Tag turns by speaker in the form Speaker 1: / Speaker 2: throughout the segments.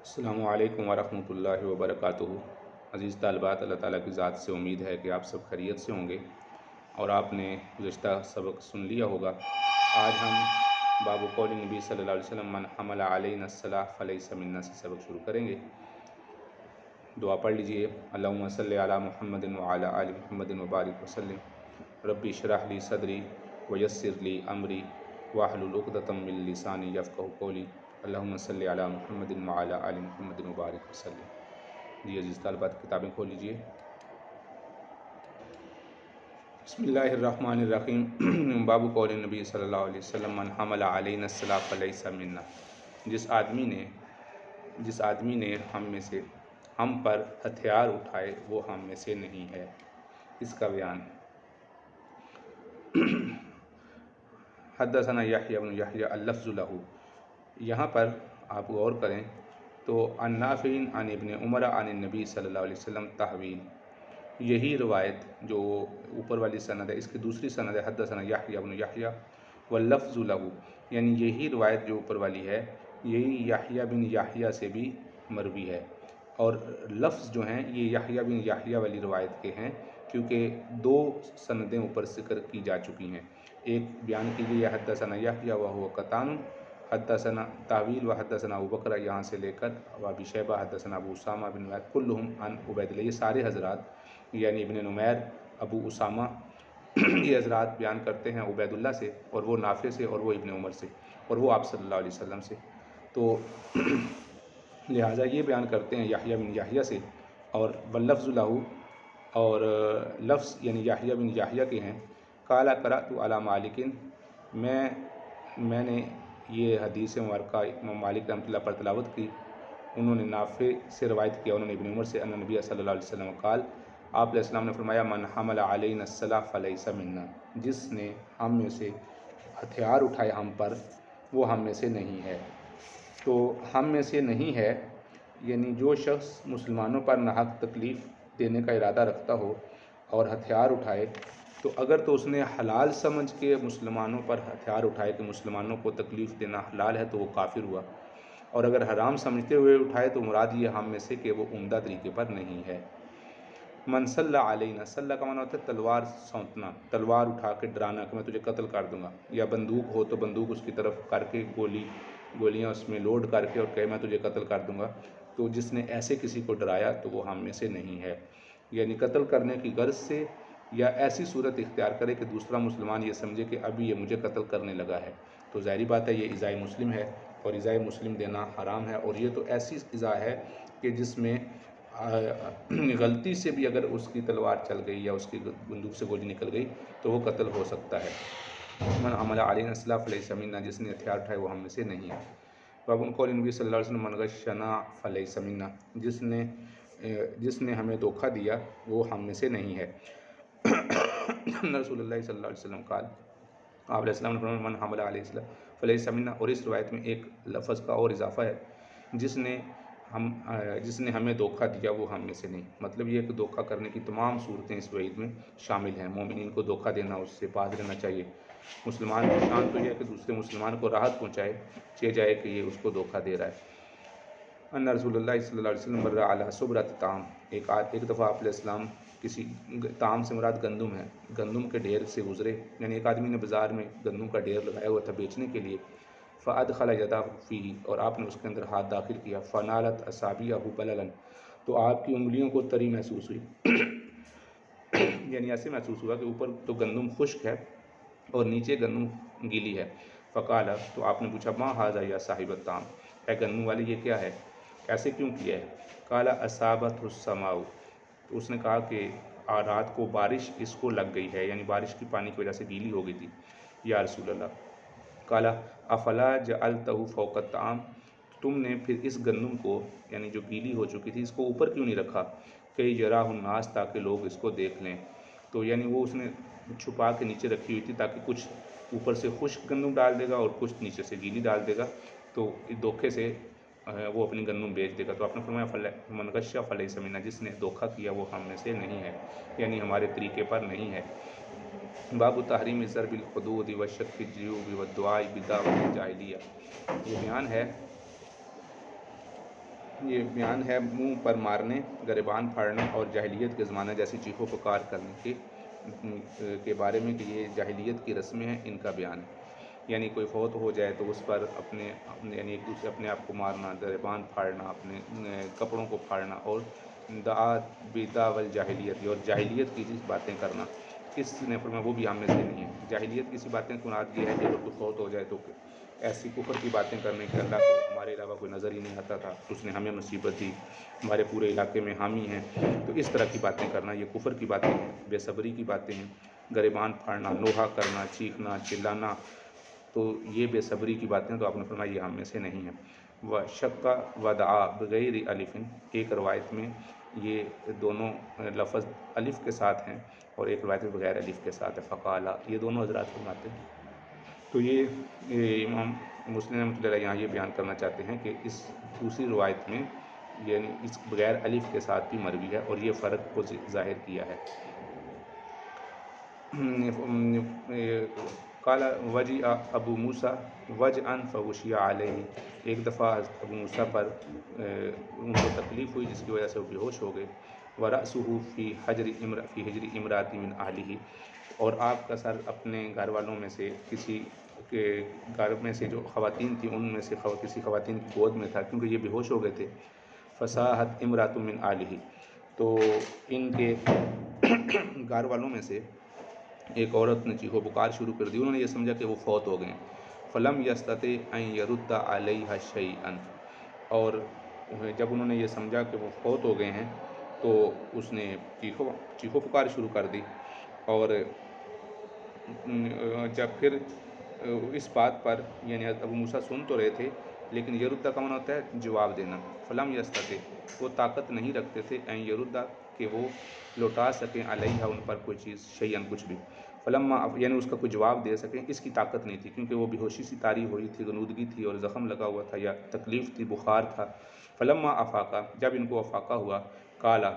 Speaker 1: السلام علیکم ورحمۃ اللہ وبرکاتہ۔ عزیز طالبات، اللہ تعالیٰ کی ذات سے امید ہے کہ آپ سب خیریت سے ہوں گے اور آپ نے گزشتہ سبق سن لیا ہوگا۔ آج ہم باب قول نبی صلی اللہ علیہ وسلم من حمل علینا الصلاۃ فلیس منا سے سبق شروع کریں گے۔ دعا پڑھ لیجئے۔ اللہم صلی علی محمد وعلی آل محمد وبارک وسلم۔ ربی اشرح لی صدری ویسر لی امری واحلل عقدۃ من لسانی یفقہوا قولی۔ اللہم صلی علی محمد وعلی آل محمد مبارک وسلم۔ جی عزیز طالبات، کتابیں کھول لیجئے۔ بسم اللہ الرحمن الرحیم۔ باب قول نبی صلی اللہ علیہ وسلم من حمل علینا الصلاۃ فلیس منا۔ جس آدمی نے ہم پر ہتھیار اٹھائے وہ ہم میں سے نہیں ہے۔ اس کا بیان۔ حدثنا یحییٰ بن یحییٰ اللفظ لہ۔ یہاں پر آپ غور کریں تو عن نافع عن ابن عمر عن النبی صلی اللہ علیہ وسلم تحویل، یہی روایت جو اوپر والی سند ہے، اس کی دوسری سند ہے حدثنا یحییٰ بن یحییٰ واللفظ لہ، یعنی یہی روایت جو اوپر والی ہے یہی یحییٰ بن یحییٰ سے بھی مروی ہے، اور لفظ جو ہیں یہ یحییٰ بن یحییٰ والی روایت کے ہیں، کیونکہ دو سندیں اوپر ذکر کی جا چکی ہیں۔ ایک بیان کی گئی ہے حدثنا یحییٰ وہو قطان حدثنا تحویل و حدثنا ابو بکر، یہاں سے لے کر ابی شیبہ حدثنا ابو اسامہ بن نمیر کلہم عن عبید اللہ، یہ سارے حضرات یعنی ابن نمیر، ابو اسامہ، یہ حضرات بیان کرتے ہیں عبید اللہ سے، اور وہ نافع سے، اور وہ ابن عمر سے، اور وہ آپ صلی اللہ علیہ وسلم سے، تو لہٰذا یہ بیان کرتے ہیں یحییٰ بن یحییٰ سے، اور واللفظ لہ، اور لفظ یعنی یحییٰ بن یحییٰ کے ہیں۔ قال قرأت علی مالک، میں نے یہ حدیث مبارکہ امام مالک رحمۃ اللہ پر تلاوت کی، انہوں نے نافع سے روایت کیا، انہوں نے ابن عمر سے، ان نبی صلی اللہ علیہ وسلم قال، آپ علیہ السلام نے فرمایا من حمل علینا الصلاۃ فلیس منا، جس نے ہم میں سے ہتھیار اٹھائے ہم پر وہ ہم میں سے نہیں ہے۔ تو ہم میں سے نہیں ہے یعنی جو شخص مسلمانوں پر ناحق تکلیف دینے کا ارادہ رکھتا ہو اور ہتھیار اٹھائے، تو اگر تو اس نے حلال سمجھ کے مسلمانوں پر ہتھیار اٹھائے کہ مسلمانوں کو تکلیف دینا حلال ہے تو وہ کافر ہوا، اور اگر حرام سمجھتے ہوئے اٹھائے تو مراد یہ ہم میں سے کہ وہ عمدہ طریقے پر نہیں ہے۔ من صلی علینا، صلی کا معنی ہوتا ہے تلوار سونتنا، تلوار اٹھا کے ڈرانا کہ میں تجھے قتل کر دوں گا، یا بندوق ہو تو بندوق اس کی طرف کر کے گولیاں اس میں لوڈ کر کے اور کہے میں تجھے قتل کر دوں گا، تو جس نے ایسے کسی کو ڈرایا تو وہ ہم میں سے نہیں ہے۔ یعنی قتل کرنے کی غرض سے یا ایسی صورت اختیار کرے کہ دوسرا مسلمان یہ سمجھے کہ ابھی یہ مجھے قتل کرنے لگا ہے، تو ظاہری بات ہے یہ ایذائے مسلم ہے، اور ایذائے مسلم دینا حرام ہے، اور یہ تو ایسی ایذا ہے کہ جس میں غلطی سے بھی اگر اس کی تلوار چل گئی یا اس کی بندوق سے گولی نکل گئی تو وہ قتل ہو سکتا ہے۔ من حمل علینا الصلاۃ فلیس منا، جس نے ہتھیار اٹھائے وہ ہم میں سے نہیں ہے۔ باب قول نبی صلی اللہ علیہ وسلم من غشنا فلیس منا، جس نے ہمیں دھوکہ دیا وہ ہم میں سے نہیں ہے۔ رسول اللہ صلی اللہ علیہ وسلم قال، آپ علیہ السلام نے فرمایا من حمل علیہ السلام فلیس منا، اور اس روایت میں ایک لفظ کا اور اضافہ ہے، جس نے ہمیں دھوکہ دیا وہ ہم میں سے نہیں، مطلب یہ کہ دھوکہ کرنے کی تمام صورتیں اس وعید میں شامل ہیں۔ مومنین کو دھوکہ دینا، اس سے باز رہنا چاہیے۔ مسلمان کی شان تو یہ ہے کہ دوسرے مسلمان کو راحت پہنچائے، چہ جائے کہ یہ اس کو دھوکہ دے رہا ہے۔ ان رسول اللہ صلی اللہ علیہ وسلم مر علی صبرۃ طعام، ایک دفعہ آپ علیہ السلام کسی طعام سے مراد گندم ہے، گندم کے ڈھیر سے گزرے، یعنی ایک آدمی نے بازار میں گندم کا ڈھیر لگایا ہوا تھا بیچنے کے لیے، فادخل یدہ فیہ، اور آپ نے اس کے اندر ہاتھ داخل کیا، فنالت اصابعہ بللا، تو آپ کی انگلیوں کو تری محسوس ہوئی، یعنی ایسے محسوس ہوا کہ اوپر تو گندم خشک ہے اور نیچے گندم گیلی ہے۔ فقال، تو آپ نے پوچھا ما ھذا یا صاحب الطعام، اے گندم والے یہ کیا ہے، ایسے کیوں کیا ہے؟ قال اصابتہ السماء، تو اس نے کہا کہ رات کو بارش اس کو لگ گئی ہے، یعنی بارش کی پانی کی وجہ سے گیلی ہو گئی تھی یا رسول اللہ۔ قال افلا جعلتہ فوق الطعام، تم نے پھر اس گندم کو یعنی جو گیلی ہو چکی تھی اس کو اوپر کیوں نہیں رکھا، کہ یراہ الناس، تاکہ لوگ اس کو دیکھ لیں، تو یعنی وہ اس نے چھپا کے نیچے رکھی ہوئی تھی تاکہ کچھ اوپر سے خشک گندم ڈال دے گا اور کچھ نیچے سے گیلی ڈال دے گا، تو اس دھوکے سے وہ اپنی گندم بیچ دے گا۔ تو آپ نے فرمایا من غش فلیس منا، جس نے دھوکہ کیا وہ ہم میں سے نہیں ہے، یعنی ہمارے طریقے پر نہیں ہے۔ باب تحریم ضرب الخدود وشق الجیوب والدعاء بدعوۃ الجاہلیہ، یہ بیان ہے یہ بیان ہے منہ پر مارنے، گریبان پھاڑنے اور جاہلیت کے زمانہ جیسی چیخ و پکار کرنے کے بارے میں کہ یہ جاہلیت کی رسمیں ہیں، ان کا بیان ہے۔ یعنی کوئی فوت ہو جائے تو اس پر یعنی ایک دوسرے اپنے آپ کو مارنا، گریبان پھاڑنا، اپنے کپڑوں کو پھاڑنا اور دعا بدعا الجاہلیت اور جاہلیت کی باتیں کرنا، اس نے فرمایا وہ بھی ہم میں سے نہیں ہے۔ جاہلیت کی سی باتیں مراد یہ ہے کہ اگر کوئی فوت ہو جائے تو ایسی کفر کی باتیں کرنے کہ اللہ کو ہمارے علاوہ کوئی نظر ہی نہیں آتا تھا، اس نے ہمیں مصیبت دی، ہمارے پورے علاقے میں حامی ہیں، تو اس طرح کی باتیں کرنا یہ کفر کی باتیں ہیں، بے صبری کی باتیں ہیں۔ گریبان پھاڑنا، نوحہ کرنا، چیخنا، چلانا، تو یہ بے صبری کی باتیں، تو آپ نے فرمایا یہ ہم میں سے نہیں ہیں۔ وشق ودعا بغیر الف، ایک روایت میں یہ دونوں لفظ الف کے ساتھ ہیں اور ایک روایت میں بغیر الف کے ساتھ ہے، فقالا، یہ دونوں حضرات فرماتے ہیں۔ تو یہ امام مسلم رحمۃ اللہ علیہ یہاں یہ بیان کرنا چاہتے ہیں کہ اس دوسری روایت میں یعنی اس بغیر الف کے ساتھ بھی مروی ہے اور یہ فرق کو ظاہر کیا ہے۔ قال وجع ابو موسیٰ وجعا فغشی علیہ، ایک دفعہ ابو موسیٰ پر ان کو تکلیف ہوئی جس کی وجہ سے وہ بے ہوش ہو گئے۔ ورأسہ فی حجر امرأۃ من اہلہ، اور آپ کا سر اپنے گھر والوں میں سے کسی کے گھر میں سے جو خواتین تھیں ان میں سے کسی خواتین کی گود میں تھا، کیونکہ یہ بے ہوش ہو گئے تھے۔ فصاحت امرأۃ من اہلہ، تو ان کے گھر والوں میں سے ایک عورت نے چیخو پکار شروع کر دی، انہوں نے یہ سمجھا کہ وہ فوت ہو گئے ہیں۔ فلم یستطع ان یرد علیہا شیئا، اور جب انہوں نے یہ سمجھا کہ وہ فوت ہو گئے ہیں تو اس نے چیخو پکار شروع کر دی، اور جب پھر اس بات پر یعنی ابو موسیٰ سن تو رہے تھے لیکن یردہ کا معنی ہوتا ہے جواب دینا۔ فلم یستطع، وہ طاقت نہیں رکھتے تھے، این یردہ کہ وہ لوٹا سکیں علیہا ان پر کوئی چیز، شیئن کچھ بھی، فلما یعنی اس کا کوئی جواب دے سکیں، اس کی طاقت نہیں تھی کیونکہ وہ بے ہوشی سی طاری ہوئی تھی، غنودگی تھی اور زخم لگا ہوا تھا یا تکلیف تھی، بخار تھا۔ فلما افاقہ، جب ان کو افاقہ ہوا، قالا،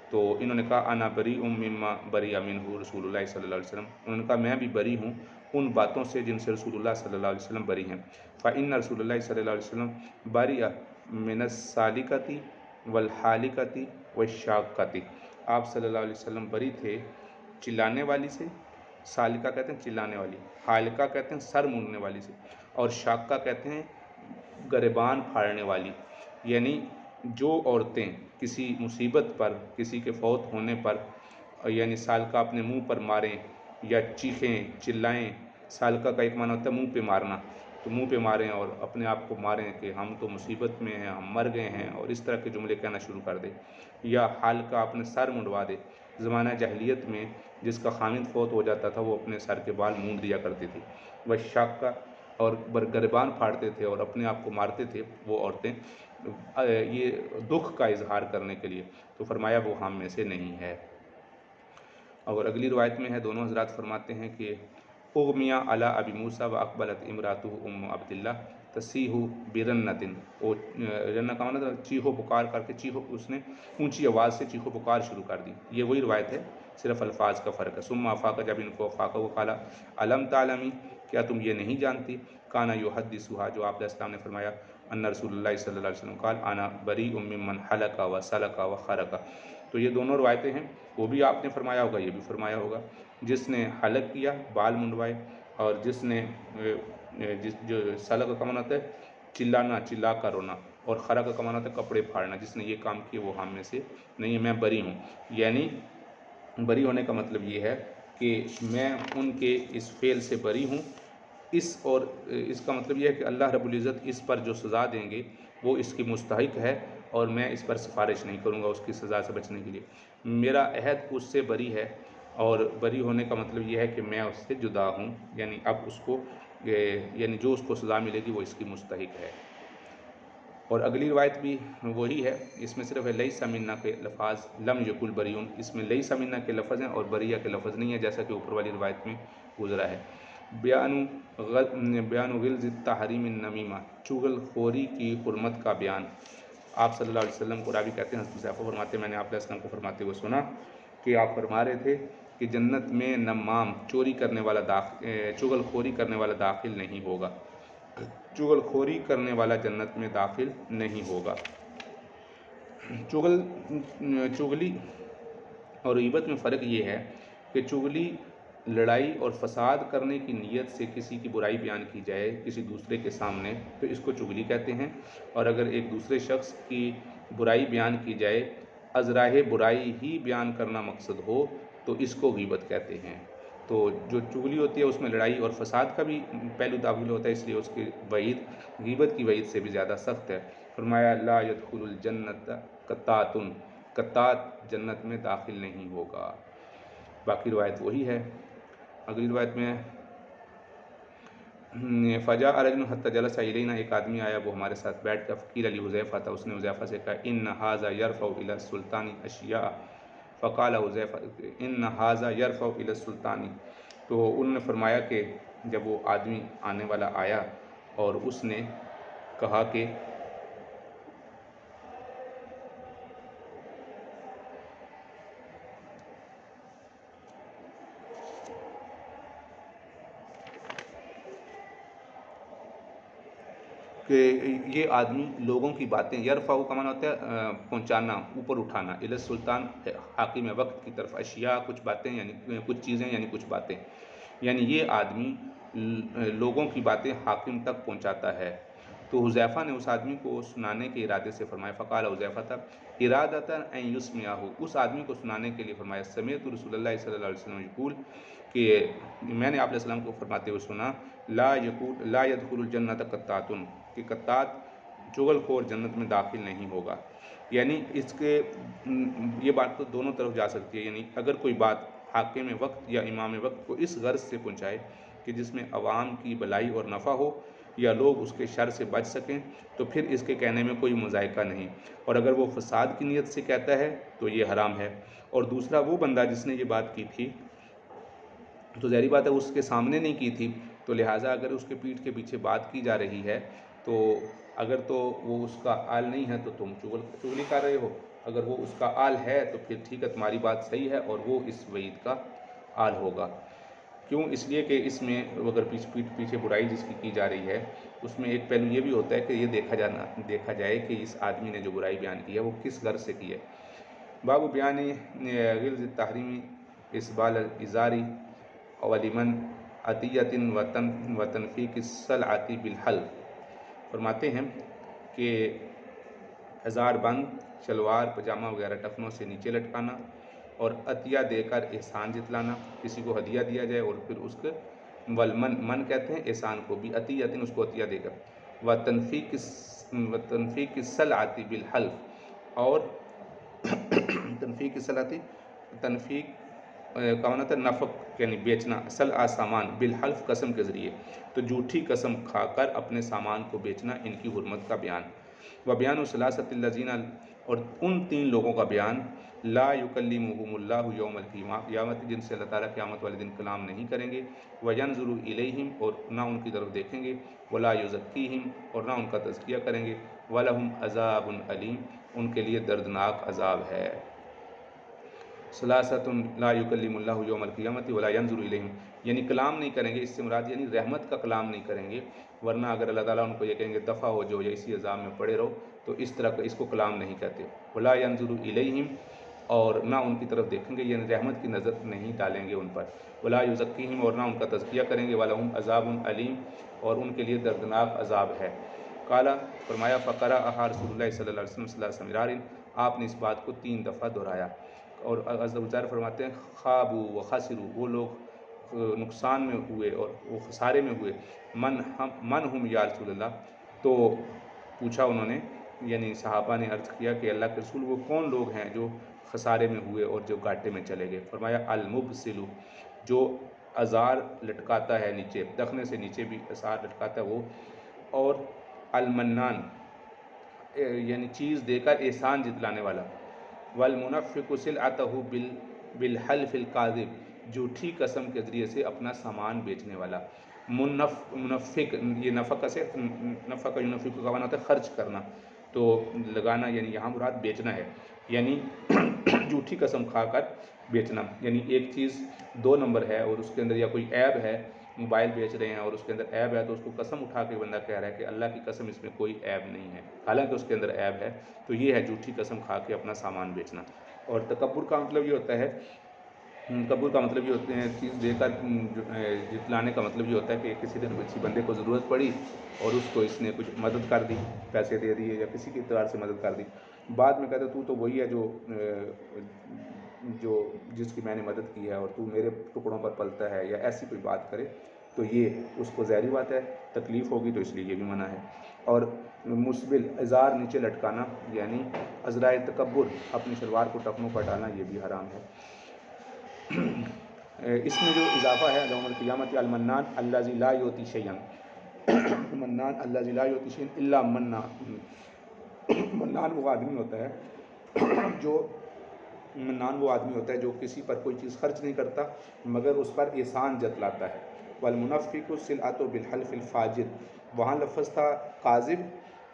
Speaker 1: تو انہوں نے کہا انا بریء مما برئ منہ رسول اللہ صلی اللہ علیہ وسلم، انہوں نے کہا میں بھی بری ہوں ان باتوں سے جن سے رسول اللہ صلی اللہ علیہ وسلم بری ہیں۔ فإن رسول اللہ صلی اللہ علیہ وسلم برئ من السالکۃ والحالکۃ والشاقۃ، آپ صلی اللہ علیہ وسلم بری تھے چلانے والی سے، سالکہ کہتے ہیں چلانے والی، حالکہ کہتے ہیں سر مونڈنے والی سے، اور شاقہ کہتے ہیں گریبان پھاڑنے والی۔ یعنی جو عورتیں کسی مصیبت پر، کسی کے فوت ہونے پر یعنی سالکہ اپنے منہ پر ماریں یا چیخیں چلائیں، سالکہ کا ایک معنی ہوتا ہے منہ پہ مارنا، تو منہ پہ ماریں اور اپنے آپ کو ماریں کہ ہم تو مصیبت میں ہیں، ہم مر گئے ہیں، اور اس طرح کے جملے کہنا شروع کر دے، یا حالکہ اپنے سر منڈوا دے۔ زمانہ جاہلیت میں جس کا خامند فوت ہو جاتا تھا وہ اپنے سر کے بال مونڈ دیا کرتی تھی۔ وہ شاقہ، اور گریبان پھاڑتے تھے اور اپنے آپ کو مارتے تھے وہ عورتیں، یہ دکھ کا اظہار کرنے کے لیے، تو فرمایا وہ ہم میں سے نہیں ہے۔ اور اگلی روایت میں ہے، دونوں حضرات فرماتے ہیں کہ اغمیہ علی ابی موسیٰ و اقبلت امرأتہ ام عبداللہ تصیح برنۃ، وہ رنہ کا معنی چیخو پکار کر کے اس نے اونچی آواز سے چیخو پکار شروع کر دی، یہ وہی روایت ہے صرف الفاظ کا فرق ہے۔ ثم افاق، جب ان کو افاقہ وہ قالا علم تعلمی، کیا تم یہ نہیں جانتی، کانا یحدثھا، جو آپ علیہ السلام نے فرمایا، ان رسول اللہ صلی اللہ علیہ وسلم قال انا بریء ممن حلق و سلک و خرق، تو یہ دونوں روایتیں ہیں، وہ بھی آپ نے فرمایا ہوگا، یہ بھی فرمایا ہوگا، جس نے حلق کیا بال منڈوائے، اور جس نے جو سلک کا معنی ہوتا ہے چلانا، چلا کر رونا، اور خرق کا معنی ہوتا ہے کپڑے پھاڑنا، جس نے یہ کام کیے وہ ہم میں سے نہیں ہے، میں بری ہوں۔ یعنی بری ہونے کا مطلب یہ ہے کہ میں ان کے اس فعل سے بری ہوں، اور اس کا مطلب یہ ہے کہ اللہ رب العزت اس پر جو سزا دیں گے وہ اس کی مستحق ہے، اور میں اس پر سفارش نہیں کروں گا اس کی سزا سے بچنے کے لیے، میرا عہد اس سے بری ہے، اور بری ہونے کا مطلب یہ ہے کہ میں اس سے جدا ہوں، یعنی اب اس کو یعنی جو اس کو سزا ملے گی وہ اس کی مستحق ہے۔ اور اگلی روایت بھی وہی ہے، اس میں صرف لیس منا کے لفظ، لم یقل بریون، اس میں لیس منا کے لفظ ہیں اور بریہ کے لفظ نہیں ہے، جیسا کہ اوپر والی روایت میں گزرا ہے۔ بیان غلظ التحریم النمیمہ، چغل خوری کی حرمت کا بیان۔ آپ صلی اللہ علیہ وسلم کو راوی کہتے ہیں، حضرت حذیفہ فرماتے ہیں میں نے آپ علیہ السلام کو فرماتے ہوئے سنا کہ آپ فرما رہے تھے کہ جنت میں نمام، چوری کرنے والا چغل خوری کرنے والا داخل نہیں ہوگا، چغل خوری کرنے والا جنت میں داخل نہیں ہوگا۔ چغلی اور غیبت میں فرق یہ ہے کہ چغلی لڑائی اور فساد کرنے کی نیت سے کسی کی برائی بیان کی جائے کسی دوسرے کے سامنے تو اس کو چغلی کہتے ہیں، اور اگر ایک دوسرے شخص کی برائی بیان کی جائے ازراہ برائی ہی بیان کرنا مقصد ہو تو اس کو غیبت کہتے ہیں۔ تو جو چغلی ہوتی ہے اس میں لڑائی اور فساد کا بھی پہلو داخل ہوتا ہے، اس لیے اس کی وعید غیبت کی وعید سے بھی زیادہ سخت ہے۔ فرمایا لا يدخل الجنت قطات، قطات جنت میں داخل نہیں ہوگا۔ باقی روایت وہی ہے۔ اگلی روایت میں فجاء رجل حتى جلس الینا، ایک آدمی آیا وہ ہمارے ساتھ بیٹھ کر، فقیل علی حذیفہ تھا، اس نے حذیفہ سے کہا ان ھذا یرفع الی السلطان اشیاء، فقال حذیفہ ان ھذا یرفع الی السلطان، تو انہوں نے فرمایا کہ جب وہ آدمی آنے والا آیا اور اس نے کہا کہ یہ آدمی لوگوں کی باتیں، یرفع کا معنی ہوتا ہے پہنچانا، اوپر اٹھانا، الی السلطان حاکم وقت کی طرف، اشیاء کچھ باتیں یعنی کچھ چیزیں یعنی کچھ باتیں، یعنی یہ آدمی لوگوں کی باتیں حاکم تک پہنچاتا ہے۔ تو حذیفہ نے اس آدمی کو سنانے کے ارادے سے فرمایا، فقال حذیفہ تھا ارادۃ ان یسمعہ، اس آدمی کو سنانے کے لیے فرمایا، سمعت رسول اللہ صلی اللہ علیہ وسلم یقول، کہ میں نے آپ علیہ السلام کو فرماتے ہوئے سنا، لا يدخل الجنت قطات، کہ قطات چغل خور جنت میں داخل نہیں ہوگا۔ یعنی اس کے یہ بات تو دونوں طرف جا سکتی ہے، یعنی اگر کوئی بات حاکم وقت یا امام وقت کو اس غرض سے پہنچائے کہ جس میں عوام کی بھلائی اور نفع ہو یا لوگ اس کے شر سے بچ سکیں تو پھر اس کے کہنے میں کوئی مذائقہ نہیں، اور اگر وہ فساد کی نیت سے کہتا ہے تو یہ حرام ہے۔ اور دوسرا وہ بندہ جس نے یہ بات کی تھی تو ظاہری بات ہے اس کے سامنے نہیں کی تھی، تو لہٰذا اگر اس کے پیٹھ کے پیچھے بات کی جا رہی ہے تو اگر تو وہ اس کا آل نہیں ہے تو تم چغلی کر رہے ہو، اگر وہ اس کا آل ہے تو پھر ٹھیک ہے تمہاری بات صحیح ہے اور وہ اس وعید کا آل ہوگا۔ کیوں؟ اس لیے کہ اس میں اگر پیچھے برائی جس کی جا رہی ہے اس میں ایک پہلو یہ بھی ہوتا ہے کہ یہ دیکھا جائے کہ اس آدمی نے جو برائی بیان کی ہے وہ کس غرض سے کی ہے۔ باب بیان غلظ التحریم اسبال الازاری ولمن عطیۃ وتنفیق السلعۃ بالحلف، فرماتے ہیں کہ ہزار بند شلوار پجامہ وغیرہ ٹخنوں سے نیچے لٹکانا اور عطیہ دے کر احسان جتلانا، کسی کو ہدیہ دیا جائے اور پھر اس کے من کہتے ہیں احسان کو بھی، عطیۃ اس کو عطیہ دے کر، وتنفیق السلعۃ بالحلف، اور تنفیق السلعۃ، تنفیق کا معنی ہے نفق یعنی بیچنا، سلعہ سامان، بالحلف قسم کے ذریعے، تو جھوٹی قسم کھا کر اپنے سامان کو بیچنا، ان کی حرمت کا بیان۔ وبیان ثلاثۃ الذین، اور ان تین لوگوں کا بیان، لا یکلمہم اللہ یوم القیامۃ، جن سے اللہ تعالیٰ قیامت والے دن کلام نہیں کریں گے، وینظر الیہم، اور نہ ان کی طرف دیکھیں گے، ولا یزکیہم، اور نہ ان کا تزکیہ کریں گے، ولہم عذاب علیم، ان کے لیے دردناک عذاب ہے۔ ثلاثۃ لا یکلم اللہ یوم القیامۃ ولا ینظر الیہم، یعنی کلام نہیں کریں گے، اس سے مراد یعنی رحمت کا کلام نہیں کریں گے، ورنہ اگر اللہ تعالیٰ ان کو یہ کہیں گے دفع ہو جو یا اسی عذاب میں پڑے رہو تو اس طرح کا اس کو کلام نہیں کہتے۔ ولا ینظر الیہم، اور نہ ان کی طرف دیکھیں گے یعنی رحمت کی نظر نہیں ڈالیں گے ان پر، ولا یزکیہم، اور نہ ان کا تزکیہ کریں گے، ولہم عذاب علیم، اور ان کے لیے دردناک عذاب ہے۔ قال، فرمایا، فقرأھا رسول اللہ صلی اللہ علیہ وسلم ثلاث مرار، آپ نے اس بات کو 3 دفعہ دہرایا۔ اور عزیزار فرماتے ہیں خوابوا وخسروا، وہ لوگ نقصان میں ہوئے اور وہ خسارے میں ہوئے، من ہم یا رسول اللہ، تو پوچھا انہوں نے یعنی صحابہ نے عرض کیا کہ اللہ کے رسول وہ کون لوگ ہیں جو خسارے میں ہوئے اور جو گھاٹے میں چلے گئے؟ فرمایا المبسل، جو ازار لٹکاتا ہے نیچے، دخنے سے نیچے بھی ازار لٹکاتا ہے وہ، اور المنان یعنی چیز دے کر احسان جتلانے والا، والمنفق سلعتہ بالحلف الکاذب، جھوٹی قسم کے ذریعے سے اپنا سامان بیچنے والا۔ منفق، یہ نفق سے نفق ینفق کا معنی ہوتا ہے خرچ کرنا، تو لگانا، یعنی یہاں مراد بیچنا ہے، یعنی جھوٹی قسم کھا کر بیچنا، یعنی ایک چیز 2 نمبر ہے اور اس کے اندر یا کوئی عیب ہے موبائل بیچ رہے ہیں اور اس کے اندر عیب ہے تو اس کو قسم اٹھا کے بندہ کہہ رہا ہے کہ اللہ کی قسم اس میں کوئی عیب نہیں ہے، حالانکہ اس کے اندر عیب ہے، تو یہ ہے جھوٹی قسم کھا کے اپنا سامان بیچنا۔ اور تکبر کا مطلب یہ ہوتا ہے، تکبر کا مطلب یہ ہوتے ہیں چیز دے کر جتلانے کا مطلب یہ ہوتا ہے کہ کسی بندے کو ضرورت پڑی اور اس کو اس نے کچھ مدد کر دی، پیسے دے دیے یا کسی کے اعتبار سے مدد کر دی، بعد میں کہتے تو وہی ہے جو جس کی میں نے مدد کی ہے اور تو میرے ٹکڑوں پر پلتا ہے، یا ایسی کوئی بات کرے تو یہ اس کو ظاہری بات ہے تکلیف ہوگی، تو اس لیے یہ بھی منع ہے۔ اور مسبل ازار نیچے لٹکانا یعنی ازرائے تکبر اپنی شلوار کو ٹخنوں پر ڈالنا یہ بھی حرام ہے۔ اس میں جو اضافہ ہے یوم القیامت المنان الذی لا یؤتی شیئا، منان الذی لا یؤتی شیئا الا منا، منان وہ آدمی ہوتا ہے جو منان وہ آدمی ہوتا ہے جو کسی پر کوئی چیز خرچ نہیں کرتا مگر اس پر احسان جتلاتا ہے۔ والمنفق الصلعۃ بالحلف الفاجر، وہاں لفظ تھا کاذب،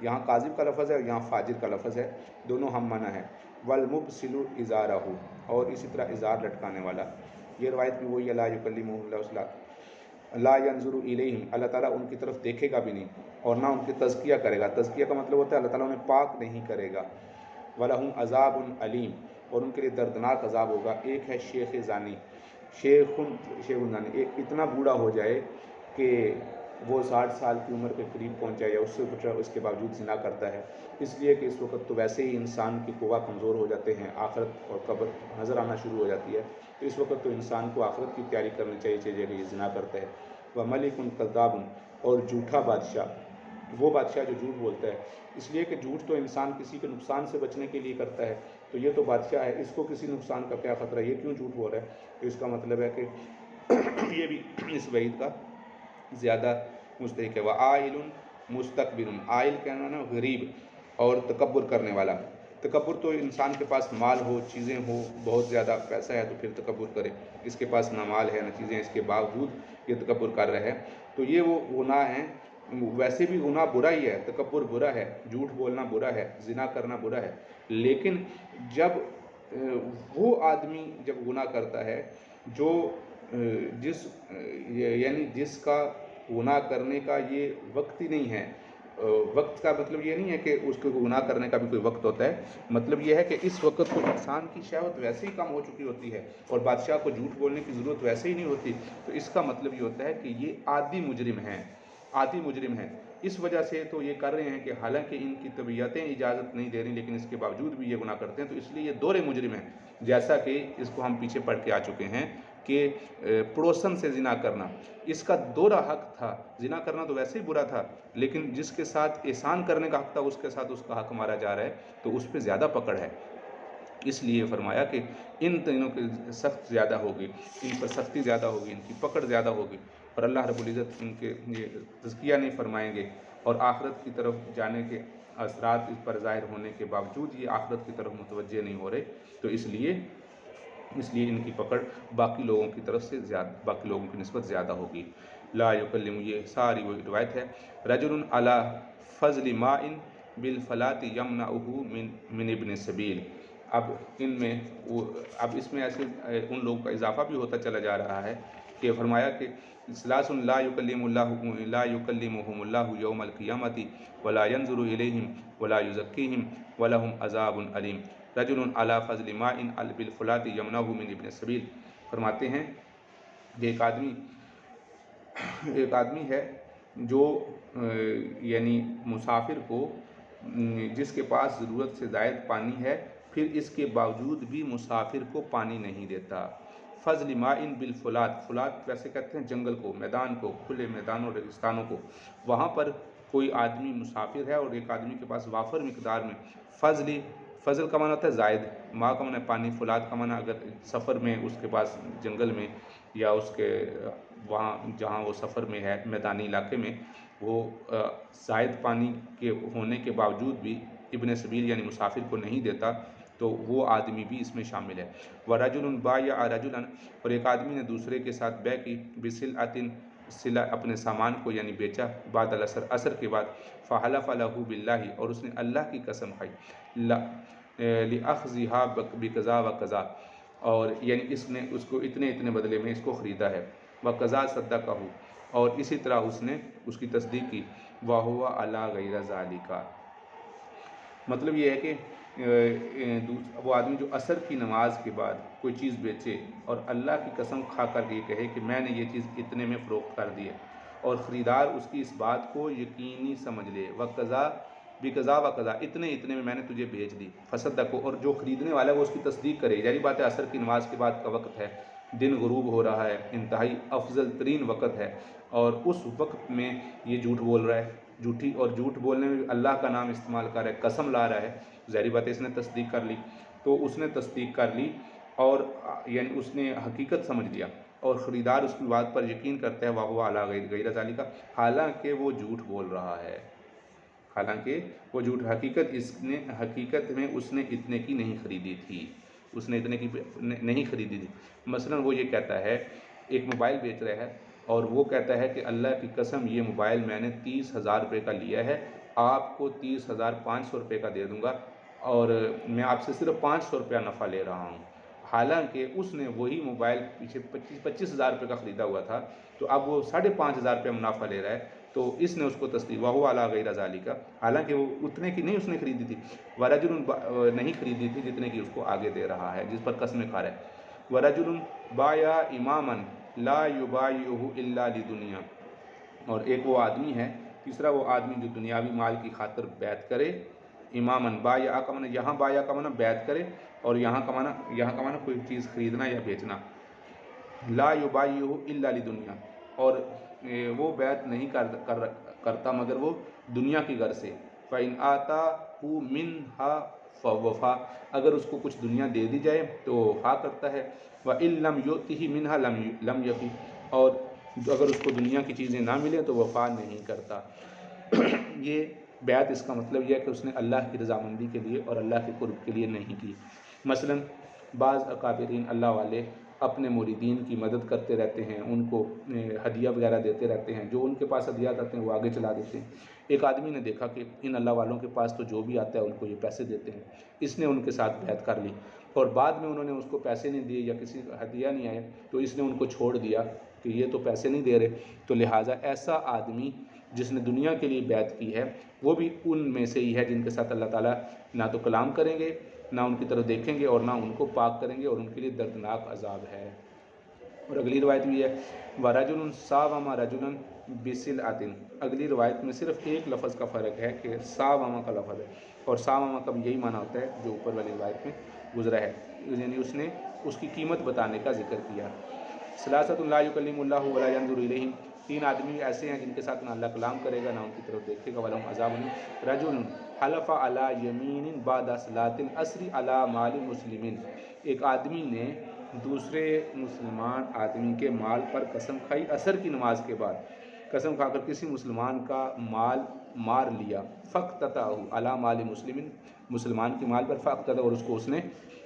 Speaker 1: یہاں کاذب کا لفظ ہے اور یہاں فاجر کا لفظ ہے، دونوں ہم منع ہے۔ والمبسل ازارہ، اور اسی طرح ازار لٹکانے والا، یہ روایت بھی وہی ہے لا یکلمہ اللہ لا ینظر الیہم، اللہ تعالیٰ ان کی طرف دیکھے گا بھی نہیں اور نہ ان کی تزکیہ کرے گا، تزکیہ کا مطلب ہوتا ہے اللہ تعالیٰ انہیں پاک نہیں کرے گا۔ وَلَهُمْ عَذَابٌ علیم، اور ان کے لیے دردناک عذاب ہوگا۔ ایک ہے شیخ زانی، شیخ زانی، ایک اتنا بوڑھا ہو جائے کہ وہ 60 سال کی عمر کے قریب پہنچ جائے یا اس سے بچا، اس کے باوجود زنا کرتا ہے، اس لیے کہ اس وقت تو ویسے ہی انسان کی قوا کمزور ہو جاتے ہیں، آخرت اور قبر نظر آنا شروع ہو جاتی ہے، تو اس وقت تو انسان کو آخرت کی تیاری کرنی چاہیے کہ یہ زنا کرتا ہے۔ وَمَلِكٌ كَذَّابٌ، اور جھوٹا بادشاہ، وہ بادشاہ جو جھوٹ بولتا ہے، اس لیے کہ جھوٹ تو انسان کسی کے نقصان سے بچنے کے لیے کرتا ہے، تو یہ تو بادشاہ ہے، اس کو کسی نقصان کا کیا خطرہ ہے، یہ کیوں جھوٹ بول رہا ہے، تو اس کا مطلب ہے کہ یہ بھی اس وعید کا زیادہ مستحق ہے۔ وَعَائِلٌ مُسْتَكْبِرٌ، عائل کہنا نا غریب اور تکبر کرنے والا، تکبر تو انسان کے پاس مال ہو، چیزیں ہو، بہت زیادہ پیسہ ہے تو پھر تکبر کرے، اس کے پاس نہ مال ہے نہ چیزیں، اس کے باوجود یہ تکبر کر رہا ہے، تو یہ وہ گناہ ہیں۔ ویسے بھی گناہ برا ہی ہے، تکبر برا ہے، جھوٹ بولنا برا ہے، زنا کرنا برا ہے، لیکن جب وہ آدمی جب گناہ کرتا ہے جو یعنی جس کا گناہ کرنے کا یہ وقت ہی نہیں ہے، وقت کا مطلب یہ نہیں ہے کہ اس کو گناہ کرنے کا بھی کوئی وقت ہوتا ہے، مطلب یہ ہے کہ اس وقت تو انسان کی شہوت ویسے ہی کم ہو چکی ہوتی ہے اور بادشاہ کو جھوٹ بولنے کی ضرورت ویسے ہی نہیں ہوتی، تو اس کا مطلب یہ ہوتا ہے کہ یہ عادی مجرم ہیں، عادی مجرم ہیں، اس وجہ سے تو یہ کر رہے ہیں کہ حالانکہ ان کی طبیعتیں اجازت نہیں دے رہی لیکن اس کے باوجود بھی یہ گناہ کرتے ہیں، تو اس لیے یہ دور مجرم ہیں، جیسا کہ اس کو ہم پیچھے پڑھ کے آ چکے ہیں کہ پڑوسن سے زنا کرنا، اس کا دوہرا حق تھا، زنا کرنا تو ویسے ہی برا تھا لیکن جس کے ساتھ احسان کرنے کا حق تھا اس کے ساتھ اس کا حق مارا جا رہا ہے، تو اس پہ زیادہ پکڑ ہے، اس لیے فرمایا کہ ان تینوں کی سخت زیادہ ہوگی، ان پر سختی زیادہ ہوگی، ان کی پکڑ زیادہ ہوگی، اور اللہ رب العزت ان کے یہ تزکیہ نہیں فرمائیں گے، اور آخرت کی طرف جانے کے اثرات اس پر ظاہر ہونے کے باوجود یہ آخرت کی طرف متوجہ نہیں ہو رہے، تو اس لیے ان کی پکڑ باقی لوگوں کی طرف سے زیادہ، باقی لوگوں کی نسبت زیادہ ہوگی۔ لا یکلم، یہ ساری وہ روایت ہے۔ رجل علی فضل ماء بالفلاۃ یمنعہ من ابن سبیل، اب ان میں اب اس میں ایسے ان لوگوں کا اضافہ بھی ہوتا چلا جا رہا ہے کہ فرمایا کہ ثلاث لا یکلمہم اللہ یوم القیامۃ ولا ینظر الیہم ولا یزکیہم ولہم عذاب علیم۔ رجل علی فضل ماء بالفلاۃ یمنعہ من ابن السبیل، فرماتے ہیں کہ ایک آدمی ہے جو یعنی مسافر کو، جس کے پاس ضرورت سے زائد پانی ہے پھر اس کے باوجود بھی مسافر کو پانی نہیں دیتا۔ فضل ماء بالفلات، فلات ویسے کہتے ہیں جنگل کو، میدان کو، کھلے میدانوں ریگستانوں کو، وہاں پر کوئی آدمی مسافر ہے اور ایک آدمی کے پاس وافر مقدار میں فضل کا معنی ہوتا ہے زائد، ماء کا معنی ہے پانی، فلات کا معنی اگر سفر میں اس کے پاس جنگل میں یا اس کے وہاں جہاں وہ سفر میں ہے میدانی علاقے میں وہ زائد پانی کے ہونے کے باوجود بھی ابن سبیل یعنی مسافر کو نہیں دیتا، تو وہ آدمی بھی اس میں شامل ہے۔ وَرَجُلٌ بَایَعَ رَجُلًا، اور ایک آدمی نے دوسرے کے ساتھ بیع کی، بِسِلْعَةٍ صلہ، اپنے سامان کو یعنی بیچا، بعد العصر، عصر کے بعد، فَحَلَفَ لَهُ بِاللَّهِ، اور اس نے اللہ کی قسم کھائی، لِأَخْذِهَا بِكَذَا وَكَذَا، اور یعنی اس نے اس کو اتنے بدلے میں اس کو خریدا ہے، وَكَذَا صَدَّقَهُ، اور اسی طرح اس نے اس کی تصدیق کی وَهُوَ عَلَى غَيْرَ ذَلِكَ۔ مطلب یہ ہے کہ وہ آدمی جو عصر کی نماز کے بعد کوئی چیز بیچے اور اللہ کی قسم کھا کر یہ کہے کہ میں نے یہ چیز اتنے میں فروخت کر دی ہے، اور خریدار اس کی اس بات کو یقینی سمجھ لے وقضا بقضا وقضا، اتنے میں میں نے تجھے بیچ دی، فصدقو، اور جو خریدنے والا ہے وہ اس کی تصدیق کرے۔ یعنی بات ہے عصر کی نماز کے بعد کا وقت ہے، دن غروب ہو رہا ہے، انتہائی افضل ترین وقت ہے، اور اس وقت میں یہ جھوٹ بول رہا ہے، جھوٹ بولنے میں اللہ کا نام استعمال کر رہا ہے، قسم لا رہا ہے، ظاہری بات ہے اس نے تصدیق کر لی۔ تو اس نے تصدیق کر لی اور یعنی اس نے حقیقت سمجھ لیا، اور خریدار اس کی بات پر یقین کرتا ہے وَهُوَ عَلَى غَيْرِ ذَلِكَ، حالانکہ وہ جھوٹ بول رہا ہے، حالانکہ وہ جھوٹ، حقیقت میں اس نے اتنے کی نہیں خریدی تھی، اس نے اتنے کی نہیں خریدی تھی۔ مثلا وہ یہ کہتا ہے، ایک موبائل بیچ رہا ہے اور وہ کہتا ہے کہ اللہ کی قسم یہ موبائل میں نے 30,000 روپے کا لیا ہے، آپ کو 30,500 روپے کا دے دوں گا، اور میں آپ سے صرف 500 روپیہ نفع لے رہا ہوں، حالانکہ اس نے وہی موبائل پیچھے 25,000 روپے کا خریدا ہوا تھا، تو اب وہ 5,500 روپے منافع لے رہا ہے۔ تو اس نے اس کو تصدیق وَهُوَ عَلَى غَيْرِ ذَلِكَ، حالانکہ وہ اتنے کی نہیں اس نے خریدی تھی، وَرَجُلٌ نہیں خریدی تھی جتنے کی اس کو آگے دے رہا ہے، جس پر قسمیں کھا رہا ہے۔ وَرَجُلٌ بَايَعَ إِمَامًا لَا يُبَايِعُهُ إِلَّا لِدُنْيَا، اور ایک وہ آدمی ہے، تیسرا وہ آدمی جو دنیاوی مال کی خاطر بیعت کرے، امامن بایا کا معنی یہاں بایا کا معنی بیعت کرے، اور یہاں کا معنی کوئی چیز خریدنا یا بیچنا، لا یبایعہ الا لدنیا، اور وہ بیعت نہیں کرتا مگر وہ دنیا کی غرض سے، فإن آتاہ منها فوفا، اگر اس کو کچھ دنیا دے دی جائے تو وہ وفا کرتا ہے، وإن لم یؤتہ منها لم یفی، اور اگر اس کو دنیا کی چیزیں نہ ملیں تو وفا نہیں کرتا۔ یہ بیعت اس کا مطلب یہ ہے کہ اس نے اللہ کی رضامندی کے لیے اور اللہ کے قرب کے لیے نہیں کی۔ مثلا بعض اکابرین اللہ والے اپنے مریدین کی مدد کرتے رہتے ہیں، ان کو ہدیہ وغیرہ دیتے رہتے ہیں، جو ان کے پاس ہدیات آتے ہیں وہ آگے چلا دیتے ہیں۔ ایک آدمی نے دیکھا کہ ان اللہ والوں کے پاس تو جو بھی آتا ہے ان کو یہ پیسے دیتے ہیں، اس نے ان کے ساتھ بیعت کر لی، اور بعد میں انہوں نے اس کو پیسے نہیں دیے یا کسی کا ہدیہ نہیں آئے تو اس نے ان کو چھوڑ دیا کہ یہ تو پیسے نہیں دے رہے، تو لہٰذا ایسا آدمی جس نے دنیا کے لیے بیعت کی ہے وہ بھی ان میں سے ہی ہے جن کے ساتھ اللہ تعالیٰ نہ تو کلام کریں گے، نہ ان کی طرف دیکھیں گے، اور نہ ان کو پاک کریں گے، اور ان کے لیے دردناک عذاب ہے۔ اور اگلی روایت بھی ہے وَرَجُلٌ سَاوَمَ رَجُلًا بِسِلْعَةٍ، اگلی روایت میں صرف ایک لفظ کا فرق ہے کہ ساوَمَ کا لفظ ہے، اور ساوَمَ کا بھی یہی معنی ہوتا ہے جو اوپر والی روایت میں گزرا ہے، یعنی اس نے اس کی قیمت بتانے کا ذکر کیا۔ ثلاثۃ لا یکلم اللہ ولا ینظر الیہم، تین آدمی ایسے ہیں جن کے ساتھ نہ اللہ کلام کرے گا نہ ان کی طرف دیکھے گا، ولہم عذاب علیم۔ رجل حلف علی یمین بعد صلاۃ العصر علی مال مسلم، ایک آدمی نے دوسرے مسلمان آدمی کے مال پر قسم کھائی عصر کی نماز کے بعد، قسم کھا کر کسی مسلمان کا مال مار لیا، فقطعہ علی مال مسلم، مسلمان کے مال پر فقطعہ، اور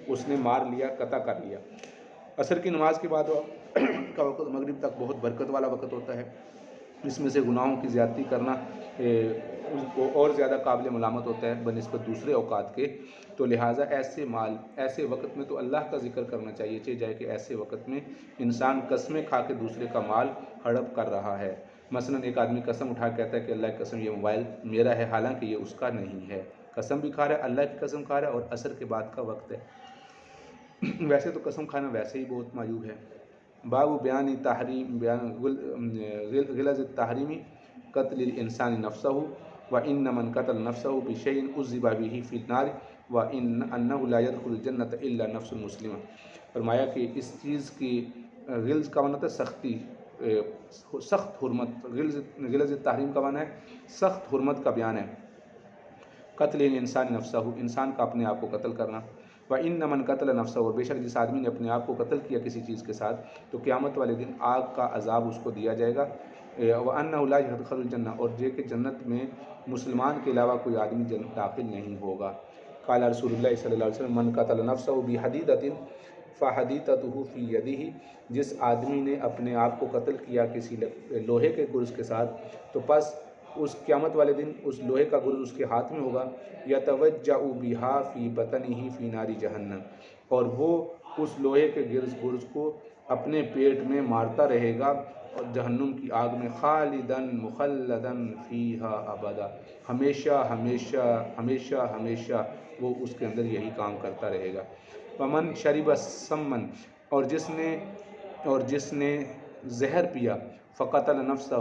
Speaker 1: اس نے مار لیا، قطع کر لیا۔ عصر کی نماز کے بعد کا وقت مغرب تک بہت برکت والا وقت ہوتا ہے، اس میں سے گناہوں کی زیادتی کرنا اس کو اور زیادہ قابل ملامت ہوتا ہے بنسبت دوسرے اوقات کے، تو لہٰذا ایسے وقت میں تو اللہ کا ذکر کرنا چاہیے جائے کہ ایسے وقت میں انسان قسمیں کھا کے دوسرے کا مال ہڑپ کر رہا ہے۔ مثلا ایک آدمی قسم اٹھا کے کہتا ہے کہ اللہ کی قسم یہ موبائل میرا ہے، حالانکہ یہ اس کا نہیں ہے، قسم بھی کھا رہا ہے، اللہ کی قسم کھا رہا ہے، اور عصر کے بعد کا وقت ہے۔ ویسے تو قسم کھانا ویسے ہی بہت معیوب ہے۔ باب بیان تحریم غلظ التحریم قتل الانسان نفسہ وان من قتل نفسہ بشیء عذب به فی النار وانہ لا يدخل الجنۃ الا نفس مسلمہ، فرمایا کہ اس چیز کی غلظ کا معنی ہے سختی، سخت حرمت، غلظ التحریم کا معنی ہے سخت حرمت کا بیان ہے، قتل الانسان نفسہ، انسان کا اپنے آپ کو قتل کرنا، وَإِنَّ مَنْ قَتَلَ نَفْسَهُ، اور بے شک جس آدمی نے اپنے آپ کو قتل کیا کسی چیز کے ساتھ تو قیامت والے دن آگ کا عذاب اس کو دیا جائے گا، وَأَنَّهُ لَا يَدْخُلُ الْجَنَّةَ، اور یہ کہ جنت میں مسلمان کے علاوہ کوئی آدمی داخل نہیں ہوگا۔ قال رسول اللہ صلی اللہ علیہ وسلم من قتل نفسه بحدیدۃ فحدیدتہ فی یدہ، جس آدمی نے اپنے آپ کو قتل کیا کسی لوہے کے گرز کے ساتھ تو پس اس قیامت والے دن اس لوہے کا گرز اس کے ہاتھ میں ہوگا، یتوجع بہا فی بطنہ فی نار جہنم، اور وہ اس لوہے کے گرز کو اپنے پیٹ میں مارتا رہے گا اور جہنم کی آگ میں خالدن مخلدن فیہا ابدا، ہمیشہ ہمیشہ ہمیشہ ہمیشہ وہ اس کے اندر یہی کام کرتا رہے گا۔ ومن شرب سمن، اور جس نے زہر پیا، فقتل نفسہ،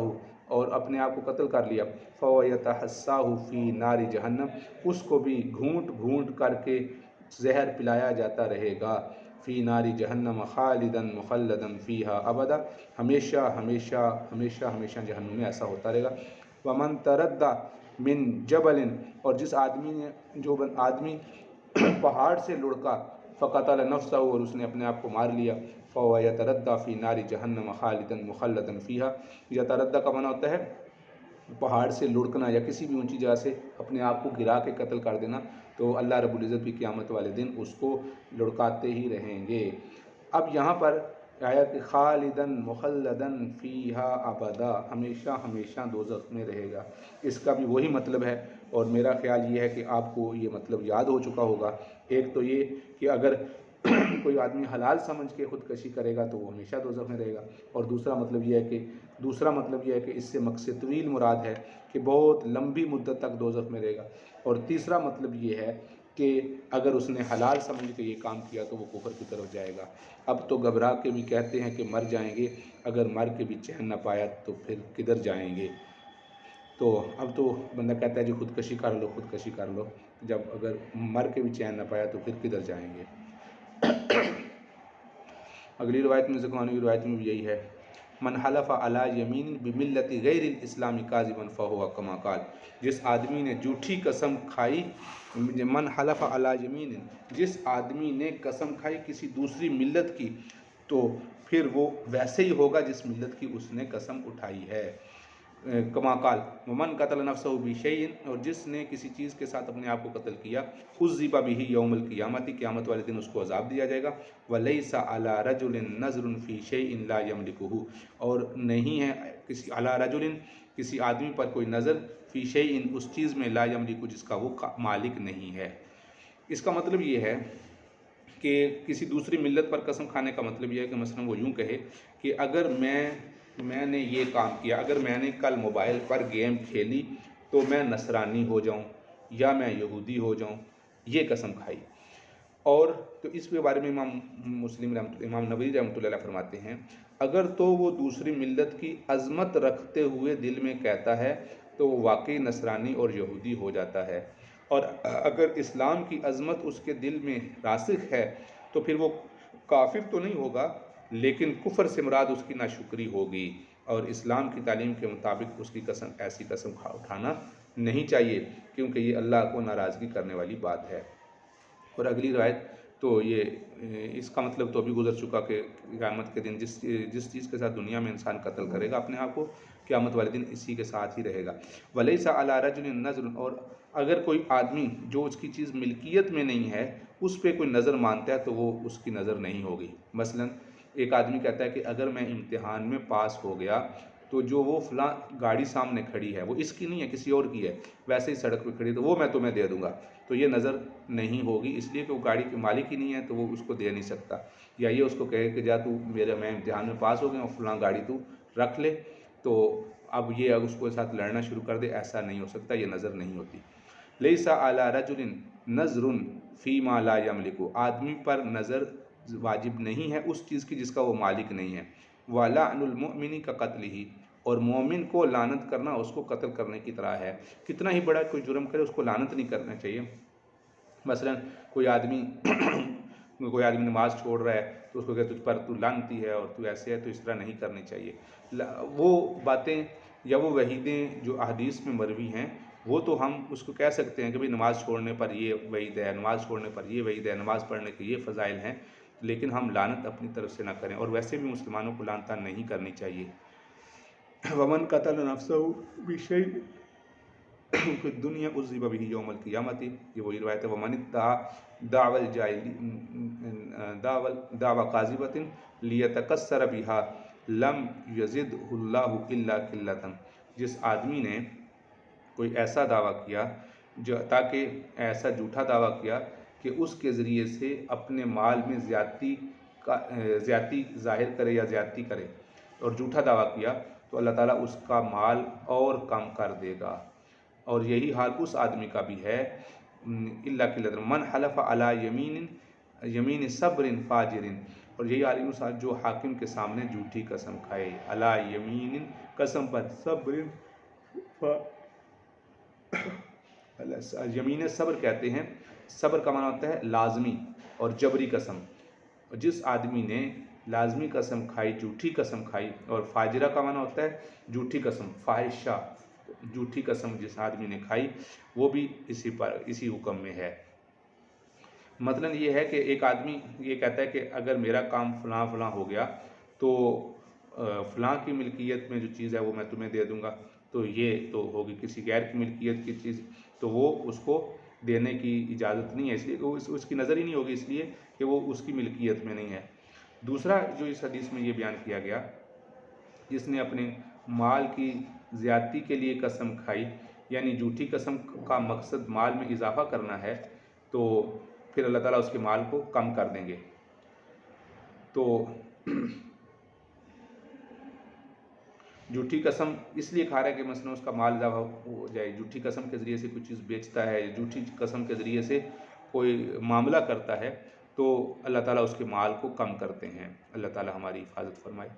Speaker 1: اور اپنے آپ کو قتل کر لیا، فهو يتحساہ فی نار جہنم، اس کو بھی گھونٹ گھونٹ کر کے زہر پلایا جاتا رہے گا، فی نار جہنم خالدن مخلدن فیہا ابدا، ہمیشہ ہمیشہ ہمیشہ ہمیشہ جہنم میں ایسا ہوتا رہے گا۔ ومن تردى من جبل، اور جس آدمی پہاڑ سے لڑکا، فقتل نفسہ، اور اس نے اپنے آپ کو مار لیا، فهو يتردى فی نار جہنم خالدا مخلدا فیہا۔ یتردى کا معنی ہوتا ہے پہاڑ سے لڑکنا یا کسی بھی اونچی جگہ سے اپنے آپ کو گرا کے قتل کر دینا، تو اللہ رب العزت بھی قیامت والے دن اس کو لڑکاتے ہی رہیں گے۔ اب یہاں پر آیا کہ خالدن مخلدن فیہا ابدا، ہمیشہ ہمیشہ دوزخ میں رہے گا، اس کا بھی وہی مطلب ہے، اور میرا خیال یہ ہے کہ آپ کو یہ مطلب یاد ہو چکا ہوگا۔ ایک تو یہ کہ اگر کوئی آدمی حلال سمجھ کے خودکشی کرے گا تو وہ ہمیشہ دوزخ میں رہے گا، اور دوسرا مطلب یہ ہے کہ اس سے مقصد طویل مراد ہے کہ بہت لمبی مدت تک دوزخ میں رہے گا، اور تیسرا مطلب یہ ہے کہ اگر اس نے حلال سمجھ کے یہ کام کیا تو وہ کفر کی طرف جائے گا۔ اب تو گھبرا کے بھی کہتے ہیں کہ مر جائیں گے، اگر مر کے بھی چین نہ پایا تو پھر کدھر جائیں گے؟ تو اب تو بندہ کہتا ہے جی خودکشی کر لو، جب اگر مر کے بھی چین نہ پایا تو پھر کدھر جائیں گے؟ اگلی روایت میں زکوانی کی روایت میں بھی یہی ہے، من حلف علی یمین بملت غیر الاسلام کاذبا فہو کما قال، جس آدمی نے جھوٹی قسم کھائی، من حلف علی یمین، جس آدمی نے قسم کھائی کسی دوسری ملت کی، تو پھر وہ ویسے ہی ہوگا جس ملت کی اس نے قسم اٹھائی ہے، کما قال، ومن قتل نفسہ بشیء، اور جس نے کسی چیز کے ساتھ اپنے آپ کو قتل کیا، عذب بہ یوم القیامت، قیامت والے دن اس کو عذاب دیا جائے گا، ولیس علی رجل نظر فی شیء لا یملکہ، اور نہیں ہے علی رجل کسی آدمی پر کوئی نظر، فی شیء اس چیز میں، لا یملکہ جس کا وہ مالک نہیں ہے۔ اس کا مطلب یہ ہے کہ کسی دوسری ملت پر قسم کھانے کا مطلب یہ ہے کہ مثلا وہ یوں کہے کہ اگر میں نے یہ کام کیا، اگر میں نے کل موبائل پر گیم کھیلی تو میں نصرانی ہو جاؤں یا میں یہودی ہو جاؤں، یہ قسم کھائی۔ اور تو اس کے بارے میں امام نووی رحمۃ اللہ علیہ فرماتے ہیں، اگر تو وہ دوسری ملت کی عظمت رکھتے ہوئے دل میں کہتا ہے تو وہ واقعی نصرانی اور یہودی ہو جاتا ہے، اور اگر اسلام کی عظمت اس کے دل میں راسخ ہے تو پھر وہ کافر تو نہیں ہوگا، لیکن کفر سے مراد اس کی ناشکری ہوگی، اور اسلام کی تعلیم کے مطابق اس کی ایسی قسم اٹھانا نہیں چاہیے، کیونکہ یہ اللہ کو ناراضگی کرنے والی بات ہے۔ اور اگلی روایت تو یہ اس کا مطلب تو ابھی گزر چکا کہ قیامت کے دن جس چیز کے ساتھ دنیا میں انسان قتل کرے گا اپنے آپ کو، قیامت والے دن اسی کے ساتھ ہی رہے گا۔ ولیس علی رجل نظر، اور اگر کوئی آدمی جو اس کی چیز ملکیت میں نہیں ہے اس پہ کوئی نظر مانتا ہے تو وہ اس کی نظر نہیں ہوگی۔ مثلا ایک آدمی کہتا ہے کہ اگر میں امتحان میں پاس ہو گیا تو جو وہ فلاں گاڑی سامنے کھڑی ہے وہ اس کی نہیں ہے، کسی اور کی ہے، ویسے ہی سڑک پہ کھڑی ہے تو وہ میں تمہیں دے دوں گا، تو یہ نظر نہیں ہوگی، اس لیے کہ وہ گاڑی کے مالک ہی نہیں ہے تو وہ اس کو دے نہیں سکتا۔ یا یہ اس کو کہے کہ جا میں امتحان میں پاس ہو گیا اور فلاں گاڑی تو رکھ لے، تو اب یہ اس کو ساتھ لڑنا شروع کر دے، ایسا نہیں ہو سکتا، یہ نظر نہیں ہوتی۔ لیس علی رجل نظر فیما لا یملک، آدمی پر نظر واجب نہیں ہے اس چیز کی جس کا وہ مالک نہیں ہے۔ وَلَعْنُ الْمُؤْمِنِ كَقَتْلِهِ، اور مومن کو لعنت کرنا اس کو قتل کرنے کی طرح ہے، کتنا ہی بڑا کوئی جرم کرے اس کو لعنت نہیں کرنا چاہیے۔ مثلا کوئی آدمی نماز چھوڑ رہا ہے تو اس کو کہ تجھ پر تو لعنتی ہے اور تو ایسے ہے، تو اس طرح نہیں کرنی چاہیے۔ وہ باتیں یا وہ وعیدیں جو احادیث میں مروی ہیں وہ تو ہم اس کو کہہ سکتے ہیں کہ بھئی نماز چھوڑنے پر یہ وعید ہے، نماز چھوڑنے پر یہ وعید ہے، نماز پڑھنے کے یہ فضائل ہیں، لیکن ہم لعنت اپنی طرف سے نہ کریں، اور ویسے بھی مسلمانوں کو لعنت نہیں کرنی چاہیے۔ ومن قتل نفسہ بشیء فی الدنیا عذب بہ یوم القیامت، یہ وہی روایت ہے، ومن ادعى دعوى کاذبۃ لیتکثر بہا لم یزدہ اللہ الا قلۃ، جس آدمی نے کوئی ایسا دعویٰ کیا تاکہ ایسا جھوٹا دعویٰ کیا کہ اس کے ذریعے سے اپنے مال میں زیادتی ظاہر کرے یا زیادتی کرے، اور جھوٹا دعویٰ کیا تو اللہ تعالیٰ اس کا مال اور کم کر دے گا۔ اور یہی حال اس آدمی کا بھی ہے، اللہ کی من حلف علی یمین صبر فاجر، اور یہی حال اس جو حاکم کے سامنے جھوٹی قسم کھائے، علی یمین قسم پر، صبر یمین صبر کہتے ہیں، صبر کا معنی ہوتا ہے لازمی اور جبری قسم۔ جس آدمی نے لازمی قسم کھائی، جھوٹی قسم کھائی، اور فاجرہ کا معنی ہوتا ہے جھوٹی قسم، فاحشہ، جھوٹی قسم جس آدمی نے کھائی وہ بھی اسی حکم میں ہے۔ مثلا یہ ہے کہ ایک آدمی یہ کہتا ہے کہ اگر میرا کام فلاں فلاں ہو گیا تو فلاں کی ملکیت میں جو چیز ہے وہ میں تمہیں دے دوں گا، تو یہ تو ہوگی کسی غیر کی ملکیت کی چیز، تو وہ اس کو دینے کی اجازت نہیں ہے، اس لیے اس کی نظر ہی نہیں ہوگی، اس لیے کہ وہ اس کی ملکیت میں نہیں ہے۔ دوسرا جو اس حدیث میں یہ بیان کیا گیا، جس نے اپنے مال کی زیادتی کے لیے قسم کھائی، یعنی جھوٹی قسم کا مقصد مال میں اضافہ کرنا ہے، تو پھر اللہ تعالیٰ اس کے مال کو کم کر دیں گے۔ تو جھوٹی قسم اس لیے کھا رہا ہے کہ مثلا اس کا مال اضافہ ہو جائے، جھوٹی قسم کے ذریعے سے کوئی چیز بیچتا ہے، جھوٹی قسم کے ذریعے سے کوئی معاملہ کرتا ہے، تو اللہ تعالیٰ اس کے مال کو کم کرتے ہیں۔ اللہ تعالیٰ ہماری حفاظت فرمائے۔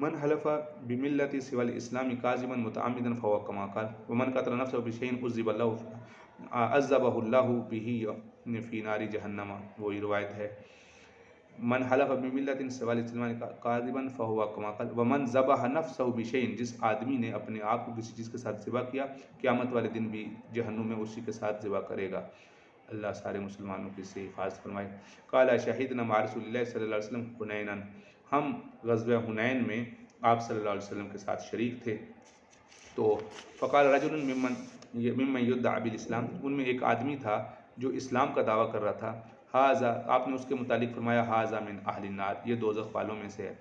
Speaker 1: من حلف بملت سوى الاسلام کاذبا متعمدا فهو كما قال ومن قتل نفسه بشيء عذبه الله به في نار جہنم، وہی روایت ہے۔ من حلف بملت سوى الاسلام کاذبا فهو كما قال ومن ذبح نفسه بشيء، جس آدمی نے اپنے آپ کو کسی چیز کے ساتھ ذبح کیا، قیامت والے دن بھی جہنم میں اسی کے ساتھ ذبح کرے گا۔ اللہ سارے مسلمانوں کی سے حفاظت فرمائے۔ قال شہدنا مع رسول اللہ صلی اللہ علیہ وسلم حنینا، ہم غزوہ حنین میں آپ صلی اللہ علیہ وسلم کے ساتھ شریک تھے۔ تو فقال رجل ممن يدعى بالاسلام، ان میں ایک آدمی تھا جو اسلام کا دعویٰ کر رہا تھا، ھذا، آپ نے اس کے متعلق فرمایا ھذا من اہل النار، یہ دوزخ والوں میں سے ہے۔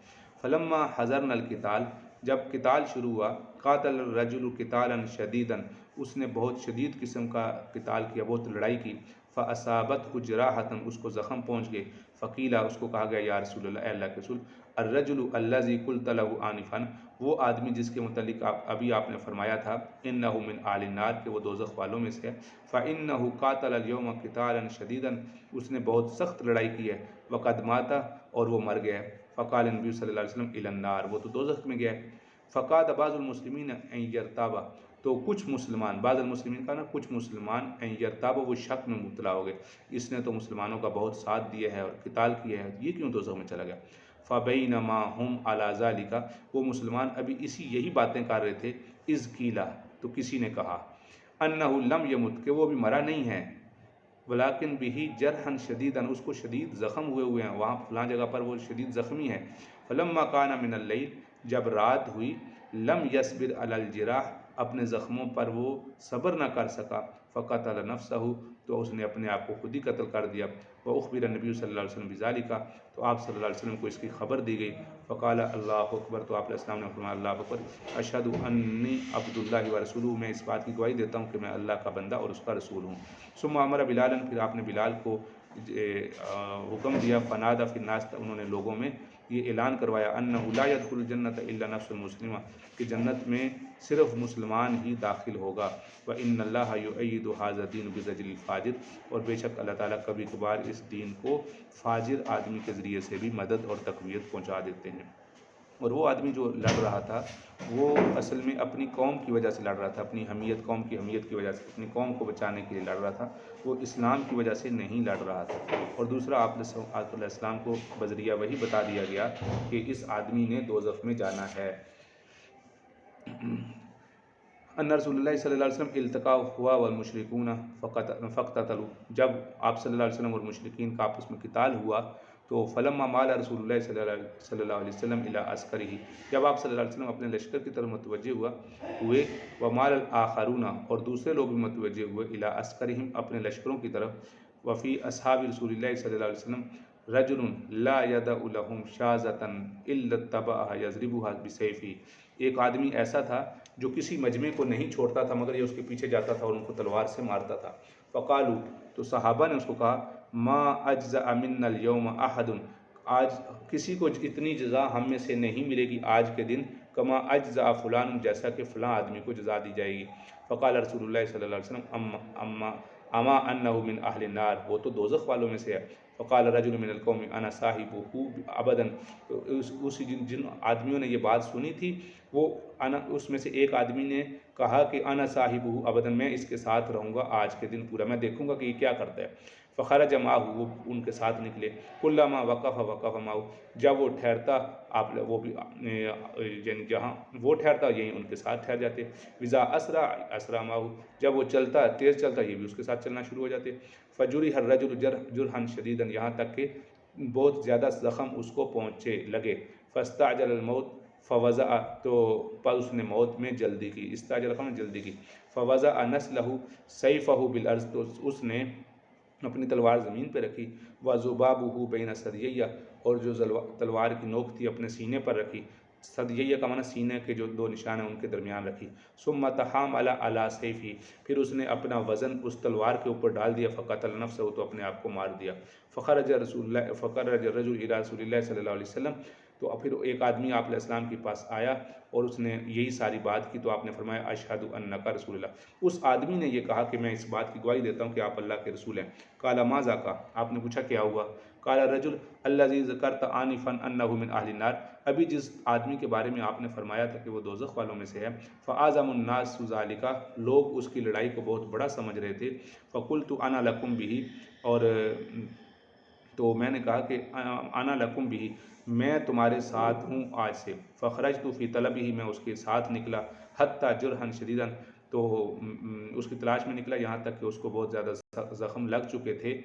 Speaker 1: فلما حضرنا القتال، جب قتال شروع ہوا، قاتل الرجل قتالا شدیدا، اس نے بہت شدید قسم کا قتال کیا، بہت لڑائی کی، فاصابته جراحۃ، اس کو زخم پہنچ گئے، فقیلا، اس کو کہا گیا یا رسول اللہ، اے اللہ کے رسول، الرجل الذی قلت له آنفا، وہ آدمی جس کے متعلق ابھی آپ نے فرمایا تھا انہ من اہل النار، کہ وہ دوزخ والوں میں سے ہے، فانہ قاتل اليوم قتالا شدیدا، اس نے بہت سخت لڑائی کی ہے، وقد مات، اور وہ مر گیا ہے، فقال نبی صلی اللہ علیہ وسلم الی النار، وہ تو دوزخ میں گیا ہے۔ فقاد بعض المسلمین ان یرتابا، تو کچھ مسلمان، بعض المسلمین کا نا کچھ مسلمان، ان یرتابا، وہ شک میں مبتلا ہو گئے، اس نے تو مسلمانوں کا بہت ساتھ دیا ہے اور قتال کیا ہے، یہ کیوں دوزخ میں چلا گیا؟ فبینما ہم علی ذالک، وہ مسلمان ابھی یہی باتیں کر رہے تھے، اذ قیلا، تو کسی نے کہا، انہ لم یمت، کہ وہ بھی مرا نہیں ہے، ولیکن بھی جرحا شدیدا، اس کو شدید زخم ہوئے ہیں، وہاں فلاں جگہ پر وہ شدید زخمی ہے۔ فلما کان من اللیل، جب رات ہوئی، لم یصبر علی الجراح، اپنے زخموں پر وہ صبر نہ کر سکا، فقتل نفسہ، تو اس نے اپنے آپ کو خود ہی قتل کر دیا۔ واخبر النبی صلی اللہ علیہ وسلم بذالک، تو آپ صلی اللہ علیہ وسلم کو اس کی خبر دی گئی، فقال اللہ اکبر، تو آپ علیہ السلام نے فرمایا اللہ اکبر، اشہد انی عبد اللہ ورسولہ، میں اس بات کی گواہی دیتا ہوں کہ میں اللہ کا بندہ اور اس کا رسول ہوں۔ ثم امر بلالا، پھر آپ نے بلال کو حکم دیا، فنادى فی الناس، انہوں نے لوگوں میں یہ اعلان کروایا، انہ لا يدخل الجنۃ الا نفس مسلمہ، کہ جنت میں صرف مسلمان ہی داخل ہوگا، وان اللہ یؤید ھذا الدین بزجر الفاجر، اور بے شک اللہ تعالیٰ کبھی کبھار اس دین کو فاجر آدمی کے ذریعے سے بھی مدد اور تقویت پہنچا دیتے ہیں۔ اور وہ آدمی جو لڑ رہا تھا وہ اصل میں اپنی قوم کی وجہ سے لڑ رہا تھا، اپنی حمیت، قوم کی حمیت کی وجہ سے، اپنی قوم کو بچانے کے لیے لڑ رہا تھا، وہ اسلام کی وجہ سے نہیں لڑ رہا تھا۔ اور دوسرا آپ علیہ السلام کو بذریعہ وہی بتا دیا گیا کہ اس آدمی نے دوزخ میں جانا ہے۔ ان رسول اللہ صلی اللہ علیہ وسلم التقا ہوا والمشرکون فاقتتلوا، جب آپ صلی اللہ علیہ وسلم اور مشرکین کا آپس میں قتال ہوا تو فلما مال رسول اللہ صلی اللہ علیہ وسلم الی عسکرہ، جب آپ صلی اللہ علیہ وسلم اپنے لشکر کی طرف متوجہ ہوئے، ومال الاخرون، اور دوسرے لوگ بھی متوجہ ہوئے، الی عسکرہم، اپنے لشکروں کی طرف، وفی اصحاب رسول اللہ صلی اللہ علیہ وسلم رجل لا يدع لهم شاذة الا اتبعها يضربها بسيفه، ایک آدمی ایسا تھا جو کسی مجمع کو نہیں چھوڑتا تھا مگر یہ اس کے پیچھے جاتا تھا اور ان کو تلوار سے مارتا تھا۔ فقالوا، تو صحابہ نے اس کو کہا، ما اجزا من اليوم احد، آج کسی کو اتنی جزا ہم میں سے نہیں ملے گی آج کے دن، کما اجزا فلان، جیسا کہ فلاں آدمی کو جزا دی جائے گی۔ فقال رسول اللہ صلی اللہ علیہ وسلم اما انہ من اہل النار، وہ تو دوزخ والوں میں سے ہے۔ فقال رجل من القوم انا صاحبہ ابدا، اسی جن آدمیوں نے یہ بات سنی تھی، وہ اس میں سے ایک آدمی نے کہا کہ انا صاحبہ ابدا، میں اس کے ساتھ رہوں گا آج کے دن پورا، میں دیکھوں گا کہ یہ کیا کرتا ہے۔ فخرج معہ، وہ ان کے ساتھ نکلے۔ کلما وقف معہ، جب وہ ٹھہرتا وہ بھی یعنی جہاں وہ ٹھہرتا یہیں ان کے ساتھ ٹھہر جاتے۔ وذا اسرع معہ، جب وہ چلتا تیز چلتا یہ بھی اس کے ساتھ چلنا شروع ہو جاتے۔ فجرح الرجل جرحا شدیدا، یہاں تک کہ بہت زیادہ زخم اس کو پہنچے لگے۔ فاستعجل الموت فوضع، تو پر اس نے موت میں جلدی کی، استعجل کا جلدی کی۔ فوضع نسلہ سیفہ بالارض، تو اس نے اپنی تلوار زمین پہ رکھی۔ وذبابہ بین ثدییہ، اور جو تلوار کی نوک تھی اپنے سینے پر رکھی۔ ثدییہ کا معنی سینے کے جو دو نشان ہیں ان کے درمیان رکھی۔ ثم تحامل علی سیفہ، پھر اس نے اپنا وزن اس تلوار کے اوپر ڈال دیا۔ فقتل نفسہ، تو اپنے آپ کو مار دیا۔ فخرج الرجل الی رسول اللہ صلی اللہ علیہ وسلم، تو پھر ایک آدمی آپ علیہ السلام کے پاس آیا اور اس نے یہی ساری بات کی، تو آپ نے فرمایا اشہد انک رسول اللہ، اس آدمی نے یہ کہا کہ میں اس بات کی گواہی دیتا ہوں کہ آپ اللہ کے رسول ہیں۔ قال ما ذاک، آپ نے پوچھا کیا ہوا؟ قال الرجل الذی ذکرت آنفا انہ من اہل النار، ابھی جس آدمی کے بارے میں آپ نے فرمایا تھا کہ وہ دوزخ والوں میں سے ہے۔ فاعظم الناس ذلک، لوگ اس کی لڑائی کو بہت بڑا سمجھ رہے تھے۔ فقلت انا لکم بہ، اور تو میں نے کہا کہ انا لکم بہ، میں تمہارے ساتھ ہوں آج سے۔ فخرجت فی طلبہ، میں اس کے ساتھ نکلا۔ حتی جرحا شدیدا، تو اس کی تلاش میں نکلا یہاں تک کہ اس کو بہت زیادہ زخم لگ چکے تھے۔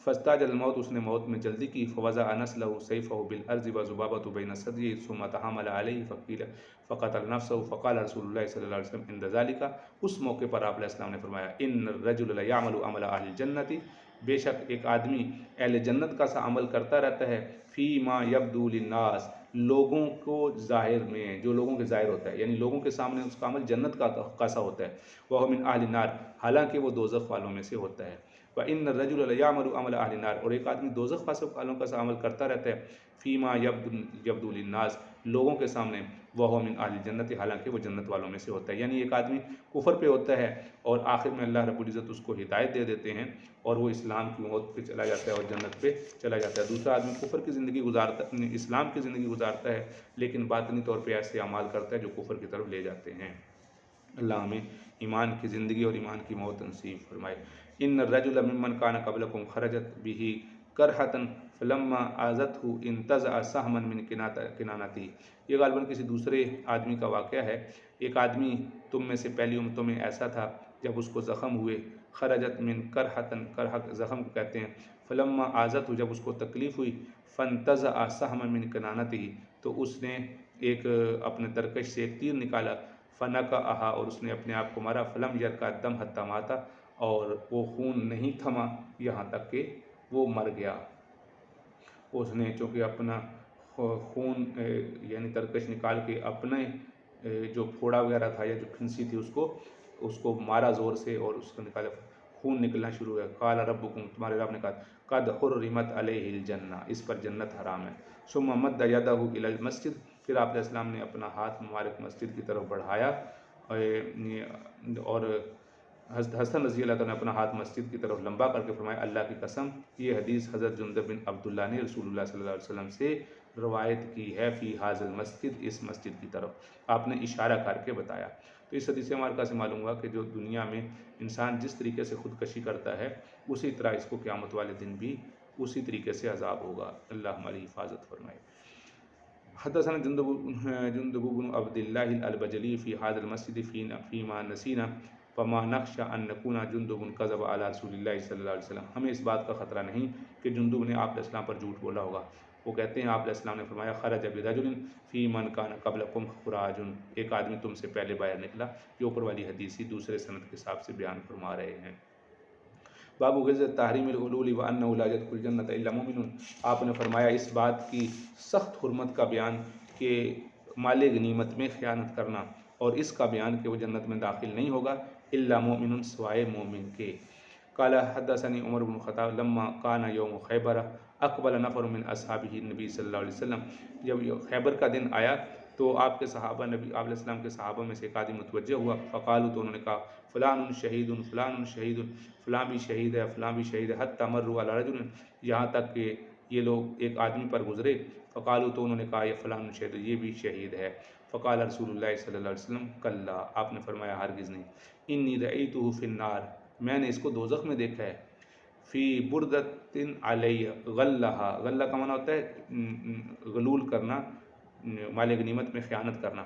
Speaker 1: فاستعجل الموت، اس نے موت میں جلدی کی۔ فوضع نسلہ سیفہ بالارض وذبابۃ بین ثدیہ ثم تحامل علیہ فقتل نفسہ۔ فقال رسول اللہ صلی اللہ علیہ وسلم عند ذلک، اس موقع پر آپ علیہ السلام نے فرمایا ان الرجل لیعمل عمل اہل الجنۃ، بے شک ایک آدمی اہل جنت کا سا عمل کرتا رہتا ہے، فی ما یبدو للناس، لوگوں کو ظاہر میں، جو لوگوں کے ظاہر ہوتا ہے، یعنی لوگوں کے سامنے اس کا عمل جنت کا سا ہوتا ہے۔ وہ من اہل النار، حالانکہ وہ دوزخ والوں میں سے ہوتا ہے۔ وَإِنَّ الرَّجُلَ لَيَعْمَلُ عَمَلَ أَهْلِ النَّارِ، اور ایک آدمی دوزخ والوں کا سا عمل کرتا رہتا ہے، فیما یبدو للناس، لوگوں کے سامنے، وَهُوَ مِنْ أَهْلِ الْجَنَّةِ، حالانکہ وہ جنت والوں میں سے ہوتا ہے۔ یعنی ایک آدمی کفر پہ ہوتا ہے اور آخر میں اللہ رب العزت اس کو ہدایت دے دیتے ہیں اور وہ اسلام کی موت پہ چلا جاتا ہے اور جنت پہ چلا جاتا ہے۔ دوسرا آدمی کفر کی زندگی گزارتا، اسلام کی زندگی گزارتا ہے لیکن باطنی طور پہ ایسے اعمال کرتا ہے جو کفر کی طرف لے جاتے ہیں۔ اللہ ہمیں ایمان کی زندگی اور ایمان کی موت نصیب فرمائے۔ ان الرجل ممن کان قبلکم خرجت به کرہۃ فلما آذته انتزع سہما من کنانته، یہ غالباً کسی دوسرے آدمی کا واقعہ ہے۔ ایک آدمی تم میں سے پہلی امتوں میں ایسا تھا، جب اس کو زخم ہوئے، خرجت من کرہۃ، کرہ زخم کو کہتے ہیں، فلما آذته، جب اس کو تکلیف ہوئی، فانتزع سہما من کنانته، تو اس نے ایک اپنے ترکش سے ایک تیر نکالا، فنکأہا، اور اس نے اپنے آپ کو مارا، فلم یرکع الدم حتی ماتا، اور وہ خون نہیں تھما یہاں تک کہ وہ مر گیا۔ اس نے چونکہ اپنا خون یعنی ترکش نکال کے اپنے جو پھوڑا وغیرہ تھا یا جو پھنسی تھی اس کو مارا زور سے اور اس کو نکالا، خون نکلنا شروع ہوا۔ قال ربکم، تمہارے رب نے کہا، قد حرمت علیہ الجنہ، اس پر جنت حرام ہے۔ ثم مد یدہ الی المسجد، پھر آپ علیہ السلام نے اپنا ہاتھ مبارک مسجد کی طرف بڑھایا اور حسن رضی اللہ تعالیٰ نے اپنا ہاتھ مسجد کی طرف لمبا کر کے فرمایا اللہ کی قسم، یہ حدیث حضرت جندب بن عبداللہ نے رسول اللہ صلی اللہ علیہ وسلم سے روایت کی ہے، فی حاضر المسجد، اس مسجد کی طرف آپ نے اشارہ کر کے بتایا۔ تو اس حدیث مبارکہ سے معلوم ہوا کہ جو دنیا میں انسان جس طریقے سے خودکشی کرتا ہے اسی طرح اس کو قیامت والے دن بھی اسی طریقے سے عذاب ہوگا۔ اللہ ہماری حفاظت فرمائے۔ حدثنا جندب بن عبد اللہ البجلی فی حاضر المسجد فیما نسینا فما نخشى ان نکون جندب کذب علی رسول اللہ صلی اللہ علیہ وسلم، ہمیں اس بات کا خطرہ نہیں کہ جندب نے آپ علیہ السلام پر جھوٹ بولا ہوگا۔ وہ کہتے ہیں آپ علیہ السلام نے فرمایا خرج برجل فی من کان قبلکم خراج، ایک آدمی تم سے پہلے باہر نکلا، یہ اوپر والی حدیثی دوسرے سند کے حساب سے بیان فرما رہے ہیں۔ باب غزۃ تحریم الغلول وانه لا يدخل الجنۃ الا مؤمن، آپ نے فرمایا اس بات کی سخت حرمت کا بیان کہ مال غنیمت میں خیانت کرنا، اور اس کا بیان کہ وہ جنت میں داخل نہیں ہوگا الا مؤمن، سوائے مومن کے۔ قال حدثني عمر بن الخطاب لما كان يوم خیبر اقبل نفر من اصحابہ النبی صلی اللہ علیہ وسلم، جب خیبر کا دن آیا تو آپ کے صحابہ نبی علیہ السلام کے صحابہ میں سے ایک آدمی متوجہ ہوا، فقالوا تو انہوں نے کہا فلان شہید فلان شہید، فلاں بھی شہید ہے فلاں بھی شہید ہے، حتی مروا علی رجل، یہاں تک کہ یہ لوگ ایک آدمی پر گزرے، فقالوا تو انہوں نے کہا یہ فلان شہید، یہ بھی شہید ہے، فقال رسول اللہ صلی اللہ علیہ وسلم کلا، آپ نے فرمایا ہرگز نہیں، انی رأیتہ فی النار، میں نے اس کو دوزخ میں دیکھا ہے، فی بردۃ علیہ غلہا، غلہ کا معنی ہوتا ہے غلول کرنا، مال غنیمت میں خیانت کرنا،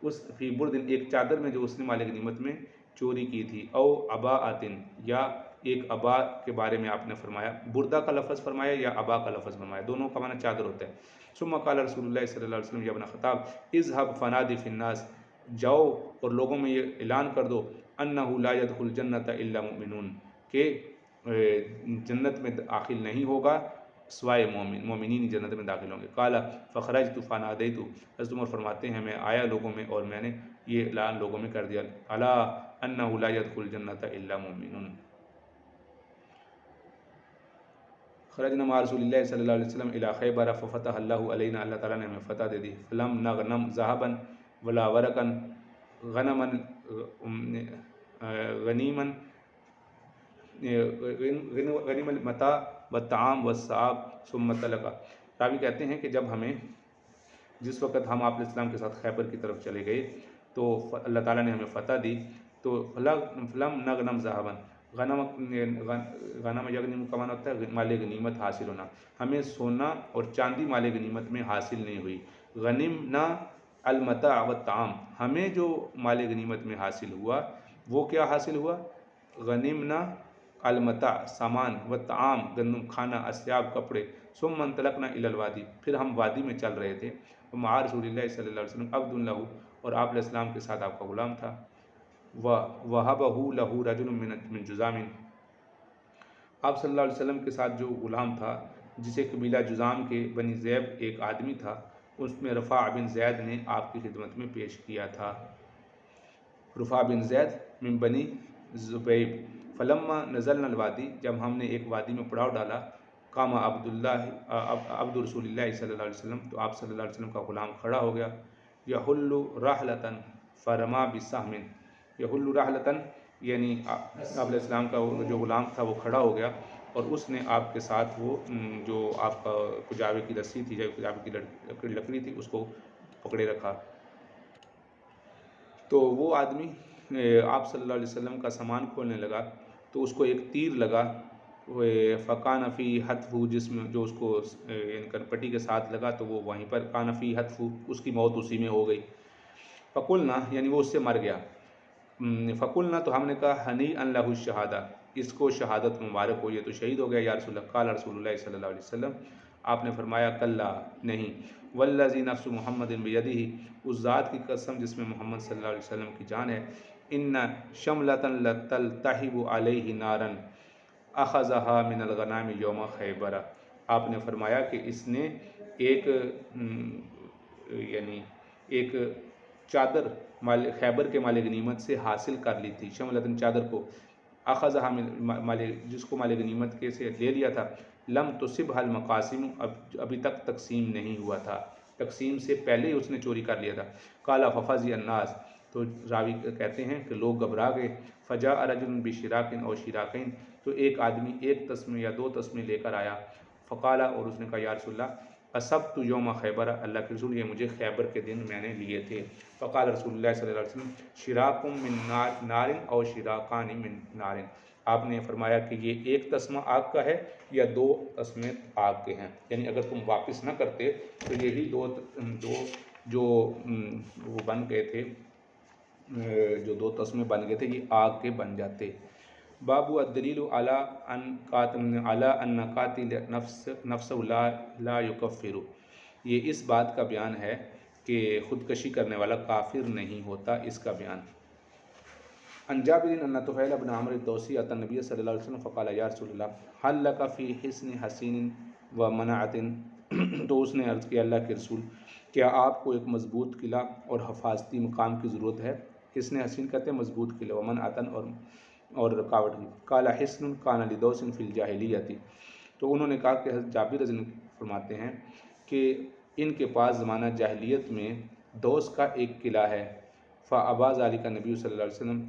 Speaker 1: اس فی برد ایک چادر میں جو اس نے مال غنیمت میں چوری کی تھی، او اباءۃ، یا ایک ابا کے بارے میں آپ نے فرمایا، بردہ کا لفظ فرمایا یا ابا کا لفظ فرمایا، دونوں کا معنی چادر ہوتا ہے۔ ثم قال رسول اللہ صلی اللہ علیہ وسلم یا ابن خطاب اذهب فنادی فی الناس، جاؤ اور لوگوں میں یہ اعلان کر دو انہ لا يدخل الجنۃ الا مؤمنون، کہ جنت میں داخل نہیں ہوگا سوائے مومن، مومنین جنت میں داخل ہوں گے۔ قال فخرجت فنادیت، حضرت عمر فرماتے ہیں میں آیا لوگوں میں اور میں نے یہ اعلان لوگوں میں کر دیا، الا انہ لا يدخل الجنۃ الا مؤمنون۔ خرجنا مع رسول اللہ صلی اللہ علیہ وسلم الی خیبر ففتح اللہ علینا، اللہ تعالیٰ نے ہمیں فتح دے دی، فلم نغنم ذهبا ولا ورقا غنما غنیما غنیم المتاع والطعام والثواب ثم طلق، راوی کہتے ہیں کہ جب ہمیں جس وقت ہم آپ علیہ السلام کے ساتھ خیبر کی طرف چلے گئے تو اللہ تعالیٰ نے ہمیں فتح دی، تو فلم نغنم ذهبا، غنم یغنم کا معنی ہوتا ہے مال غنیمت حاصل ہونا، ہمیں سونا اور چاندی مال غنیمت میں حاصل نہیں ہوئی، غنیمنا المتاع والطعام، ہمیں جو مال غنیمت میں حاصل ہوا وہ کیا حاصل ہوا، غنیمنا المتاع سامان، والطعام گندم کھانا، اسیاب کپڑے، ثم انطلقنا الی الوادی، پھر ہم وادی میں چل رہے تھے، ومع رسول اللہ صلی اللہ علیہ وسلم عبد لہ، اور آپ علیہ السلام کے ساتھ آپ کا غلام تھا، وَوَهَبَهُ لَهُ رَجُلٌ من جُذَامٍ، آپ صلی اللہ علیہ وسلم کے ساتھ جو غلام تھا جسے قبیلہ جذام کے بنی زیب ایک آدمی تھا، اس میں رفاع بن زید نے آپ کی خدمت میں پیش کیا تھا، رفاع بن زید من بنی زبیب، فلما نزلنا الوادی، جب ہم نے ایک وادی میں پڑاؤ ڈالا، قام عبد رسول اللہ صلی اللہ علیہ وسلم، تو آپ صلی اللہ علیہ وسلم کا غلام کھڑا ہو گیا، یحل راحلۃ فرما بسہم، یحل راحلۃ یعنی آپ علیہ السلام کا جو غلام تھا وہ کھڑا ہو گیا اور اس نے آپ کے ساتھ وہ جو آپ کا کجاوے کی رسی تھی، جو کجاوے کی لکڑی تھی، اس کو پکڑے رکھا، تو وہ آدمی آپ صلی اللہ علیہ وسلم کا سامان کھولنے لگا تو اس کو ایک تیر لگا، فقان فی حتفہ، جس میں جو اس کو پٹی کے ساتھ لگا تو وہ وہیں پر کان فی حتفہ، اس کی موت اسی میں ہو گئی، فقلنا یعنی وہ اس سے مر گیا، فقلنا تو ہم نے کہا ہنیئا لہ الشہادہ، اس کو شہادت مبارک ہو، یہ تو شہید ہو گیا یا رسول اللہ، قال رسول اللہ صلی اللہ علیہ وسلم، آپ نے فرمایا کلا نہیں، والذی نفس محمد بیدہ، اس ذات کی قسم جس میں محمد صلی اللہ علیہ وسلم کی جان ہے، ان شملۃ لتلتہب علیہ نارا اخذها من الغنام یوم خیبر، آپ نے فرمایا کہ اس نے ایک یعنی ایک چادر خیبر کے مال غنیمت سے حاصل کر لی تھی، شملتن چادر کو، اخذها جس کو مال غنیمت کے سے لے لیا تھا، لم تصبها المقاسم، ابھی تک تقسیم نہیں ہوا تھا، تقسیم سے پہلے ہی اس نے چوری کر لیا تھا، قال ففزع الناس، تو راوی کہتے ہیں کہ لوگ گھبرا گئے، فجاء رجل بشراک او شراکین، تو ایک آدمی ایک تسمے یا دو تسمے لے کر آیا، فقال، اور اس نے کہا یا رسول اللہ اصبت یوم خیبر، اللہ کے رسول یہ مجھے خیبر کے دن میں نے لیے تھے، فقال رسول اللہ صلی اللہ علیہ وسلم شراک من نار او شراکان من نار، آپ نے فرمایا کہ یہ ایک تسمہ آگ کا ہے یا دو تسمے آگ کے ہیں، یعنی اگر تم واپس نہ کرتے تو یہی دو جو وہ بن گئے تھے، جو دو تسمے بن گئے تھے یہ آگ کے بن جاتے۔ باب الدلیل علی ان قاتل نفس لا یکفر، یہ اس بات کا بیان ہے کہ خودکشی کرنے والا کافر نہیں ہوتا، اس کا بیان۔ عن جابر ان طفیل بن عمرو الدوسی اتى النبي صلی اللہ علیہ وسلم فقال یا رسول اللہ هل لك في حصن حصین ومنعة، تو اس نے عرض کیا اللہ کے رسول کیا آپ کو ایک مضبوط قلعہ اور حفاظتی مقام کی ضرورت ہے، حصن حصین کہتے ہیں مضبوط قلعہ، ومنعة اور اور رکاوٹ کی۔ قال حصن کان لدوس فی الجاہلیۃ، تو انہوں نے کہا کہ حضرت جابر رضی اللہ عنہ فرماتے ہیں کہ ان کے پاس زمانہ جاہلیت میں دوس کا ایک قلعہ ہے، فابا ذالک نبی صلی اللہ علیہ وسلم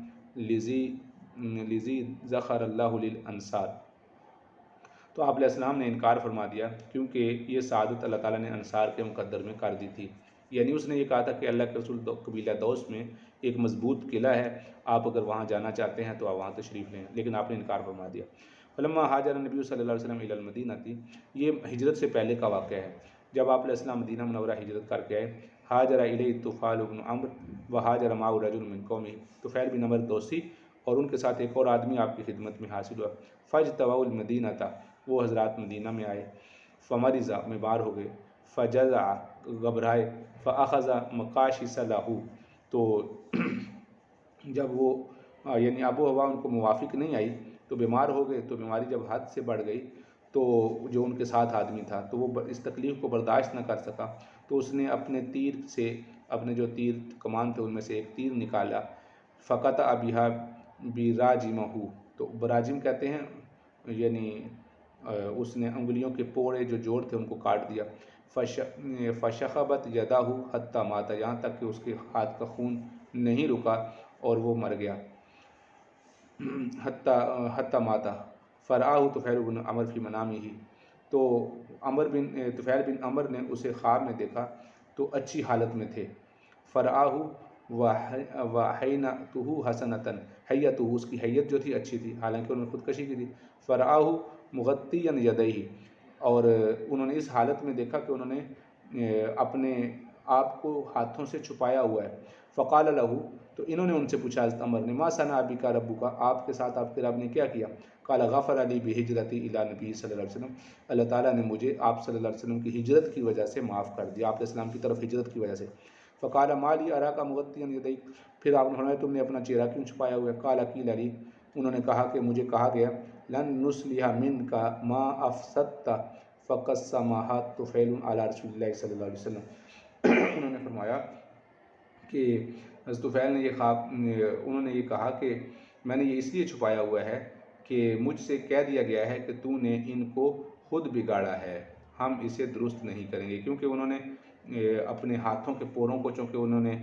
Speaker 1: لذی ذخر اللہ للانصار، تو آپ علیہ السلام نے انکار فرما دیا کیونکہ یہ سعادت اللہ تعالیٰ نے انصار کے مقدر میں کر دی تھی۔ یعنی اس نے یہ کہا تھا کہ اللہ کے رسول قبیلہ دوس میں ایک مضبوط قلعہ ہے، آپ اگر وہاں جانا چاہتے ہیں تو آپ وہاں تشریف لیں، لیکن آپ نے انکار فرما دیا۔ فلما حاجر نبی صلی اللہ علیہ وسلم الی المدینہ تھی، یہ ہجرت سے پہلے کا واقعہ ہے۔ جب آپ علیہ السلام مدینہ منورہ ہجرت کر کے آئے، حاجر الیہ طفیل بن عمرو وحاجر معہ رجل من قومہ، طفیل بن عمرو دوسی اور ان کے ساتھ ایک اور آدمی آپ کی خدمت میں حاصل ہوا۔ فاجتووا المدینہ تھا، وہ حضرات مدینہ میں آئے، فمرض بیمار ہو گئے، فجزع گھبرائے، فاخذ مقاشص لہ، تو جب وہ یعنی آب و ہوا ان کو موافق نہیں آئی تو بیمار ہو گئے، تو بیماری جب حد سے بڑھ گئی تو جو ان کے ساتھ آدمی تھا تو وہ اس تکلیف کو برداشت نہ کر سکا، تو اس نے اپنے تیر سے، اپنے جو تیر کمان تھے ان میں سے ایک تیر نکالا، فقطع بہا براجمہ، تو براجم کہتے ہیں یعنی اس نے انگلیوں کے پوڑے جو جوڑ تھے ان کو کاٹ دیا، فشخبت یدہ حتی مات، یہاں تک کہ اس کے ہاتھ کا خون نہیں رکا اور وہ مر گیا، حتی مات، فرآہ طفیل بن عمرو فی منامہ، تو طفیل بن عمرو نے اسے خواب میں دیکھا تو اچھی حالت میں تھے، فرآہ وحینتہ حسنۃ، حیتہ، اس کی حیت جو تھی اچھی تھی حالانکہ انہوں نے خودکشی کی تھی، فرآہ مغطیا یدیہ، اور انہوں نے اس حالت میں دیکھا کہ انہوں نے اپنے آپ کو ہاتھوں سے چھپایا ہوا ہے، فقال لہ، تو انہوں نے ان سے پوچھا حضرت عمر نے، ما صنع بک ربک، آپ کے ساتھ آپ کے رب نے کیا کیا؟ قال غفر لی بہجرتی الی نبی صلی اللہ علیہ وسلم، اللہ تعالیٰ نے مجھے آپ صلی اللہ علیہ وسلم کی ہجرت کی وجہ سے معاف کر دیا، آپ علیہ السلام کی طرف ہجرت کی وجہ سے۔ فقال ما لی اراک مغطیا یدیک، پھر آپ نے فرمایا تم نے اپنا چہرہ کیوں چھپایا ہوا ہے؟ قال قیل لی، انہوں نے کہا کہ مجھے کہا گیا، لن نصلح منک ما افسدت فقسمھا طفیل علی رسول اللہ صلی اللہ علیہ وسلم، انہوں نے فرمایا کہ حضرت طفیل نے یہ خواب، انہوں نے یہ کہا کہ میں نے یہ اس لیے چھپایا ہوا ہے کہ مجھ سے کہہ دیا گیا ہے کہ تو نے ان کو خود بگاڑا ہے، ہم اسے درست نہیں کریں گے، کیونکہ انہوں نے اپنے ہاتھوں کے پوروں کو چونکہ انہوں نے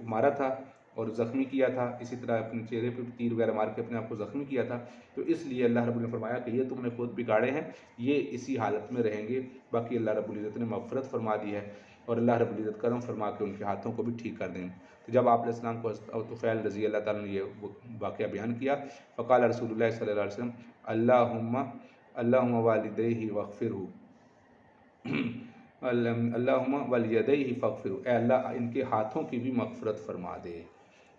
Speaker 1: مارا تھا اور زخمی کیا تھا، اسی طرح اپنے چہرے پہ تیر وغیرہ مار کے اپنے آپ کو زخمی کیا تھا، تو اس لیے اللہ رب العزت نے فرمایا کہ یہ تم نے خود بگاڑے ہیں، یہ اسی حالت میں رہیں گے، باقی اللہ رب العزت نے مغفرت فرما دی ہے اور اللہ رب العزت کرم فرما کے ان کے ہاتھوں کو بھی ٹھیک کر دیں۔ تو جب آپ علیہ السلام کو طفیل رضی اللہ تعالیٰ نے یہ واقعہ بیان کیا، فقال رسول اللہ صلی اللہ علیہ وسلم اللہم والدیہ واغفرہ، اللہم والیدیہ فاغفرہ، اے اللہ ان کے ہاتھوں کی بھی مغفرت فرما دے،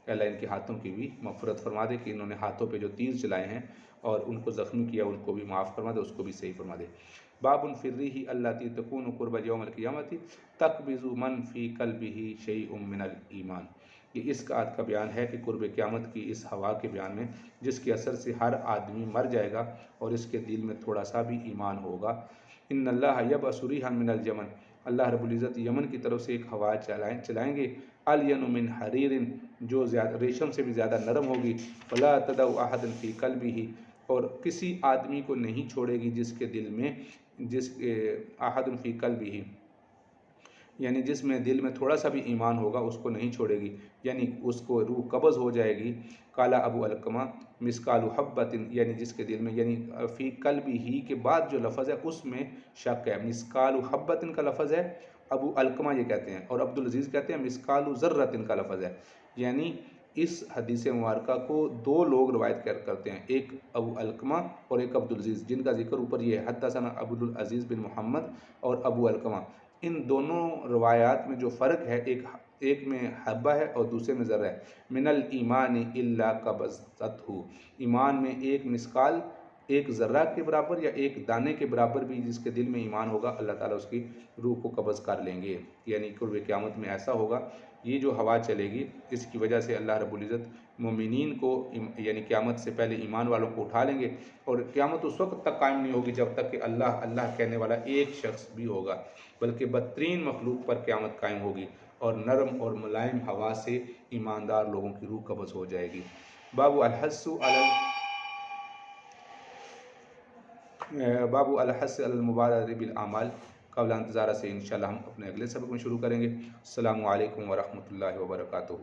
Speaker 1: اے اللہ ان کے ہاتھوں کی بھی مغفرت فرما دے کہ انہوں نے ہاتھوں پہ جو تیر چلائے ہیں اور ان کو زخمی کیا ان کو بھی معاف فرما دے، اس کو بھی صحیح فرما دے۔ باب فی الریح التی تکون قرب یوم القیامت تقبض من فی قلبہ شیء من الایمان، یہ اس آیت کا بیان ہے کہ قرب قیامت کی اس ہوا کے بیان میں جس کے اثر سے ہر آدمی مر جائے گا اور اس کے دل میں تھوڑا سا بھی ایمان ہوگا۔ ان اللہ یبعث ریحا من الیمن، اللہ رب العزت یمن کی طرف سے ایک ہوا چلائیں گے، الین من حریر، جو زیادہ ریشم سے بھی زیادہ نرم ہوگی، فلا تدع احد فی قلبہ، اور کسی آدمی کو نہیں چھوڑے گی جس کے دل میں احد فی قلبہ، یعنی جس میں دل میں تھوڑا سا بھی ایمان ہوگا اس کو نہیں چھوڑے گی، یعنی اس کو روح قبض ہو جائے گی۔ قال ابو علقمہ مسقال حبۃ، یعنی جس کے دل میں، یعنی فی قلبہ کے بعد جو لفظ ہے اس میں شک ہے، مسقال حبۃ کا لفظ ہے، ابو علقمہ یہ کہتے ہیں، اور عبدالعزیز کہتے ہیں مسقال ذرۃ کا لفظ ہے، یعنی اس حدیث مبارکہ کو دو لوگ روایت کرتے ہیں، ایک ابو علقمہ اور ایک عبدالعزیز، جن کا ذکر اوپر یہ ہے، حدثنا عبدالعزیز بن محمد اور ابو علقمہ، ان دونوں روایات میں جو فرق ہے، ایک میں حبہ ہے اور دوسرے میں ذرہ ہے، من الایمان الا قبضتہ، ایمان میں ایک مسقال، ایک ذرہ کے برابر یا ایک دانے کے برابر بھی جس کے دل میں ایمان ہوگا اللہ تعالیٰ اس کی روح کو قبض کر لیں گے، یعنی قرب قیامت میں ایسا ہوگا، یہ جو ہوا چلے گی اس کی وجہ سے اللہ رب العزت مومنین کو، یعنی قیامت سے پہلے ایمان والوں کو اٹھا لیں گے، اور قیامت اس وقت تک قائم نہیں ہوگی جب تک کہ اللہ اللہ کہنے والا ایک شخص بھی ہوگا، بلکہ بدترین مخلوق پر قیامت قائم ہوگی، اور نرم اور ملائم ہوا سے ایماندار لوگوں کی روح قبض ہو جائے گی۔ باب الحث علی المبادرۃ بالاعمال قبل انتظار سے انشاءاللہ ہم اپنے اگلے سبق میں شروع کریں گے۔ السلام علیکم ورحمۃ اللہ وبرکاتہ۔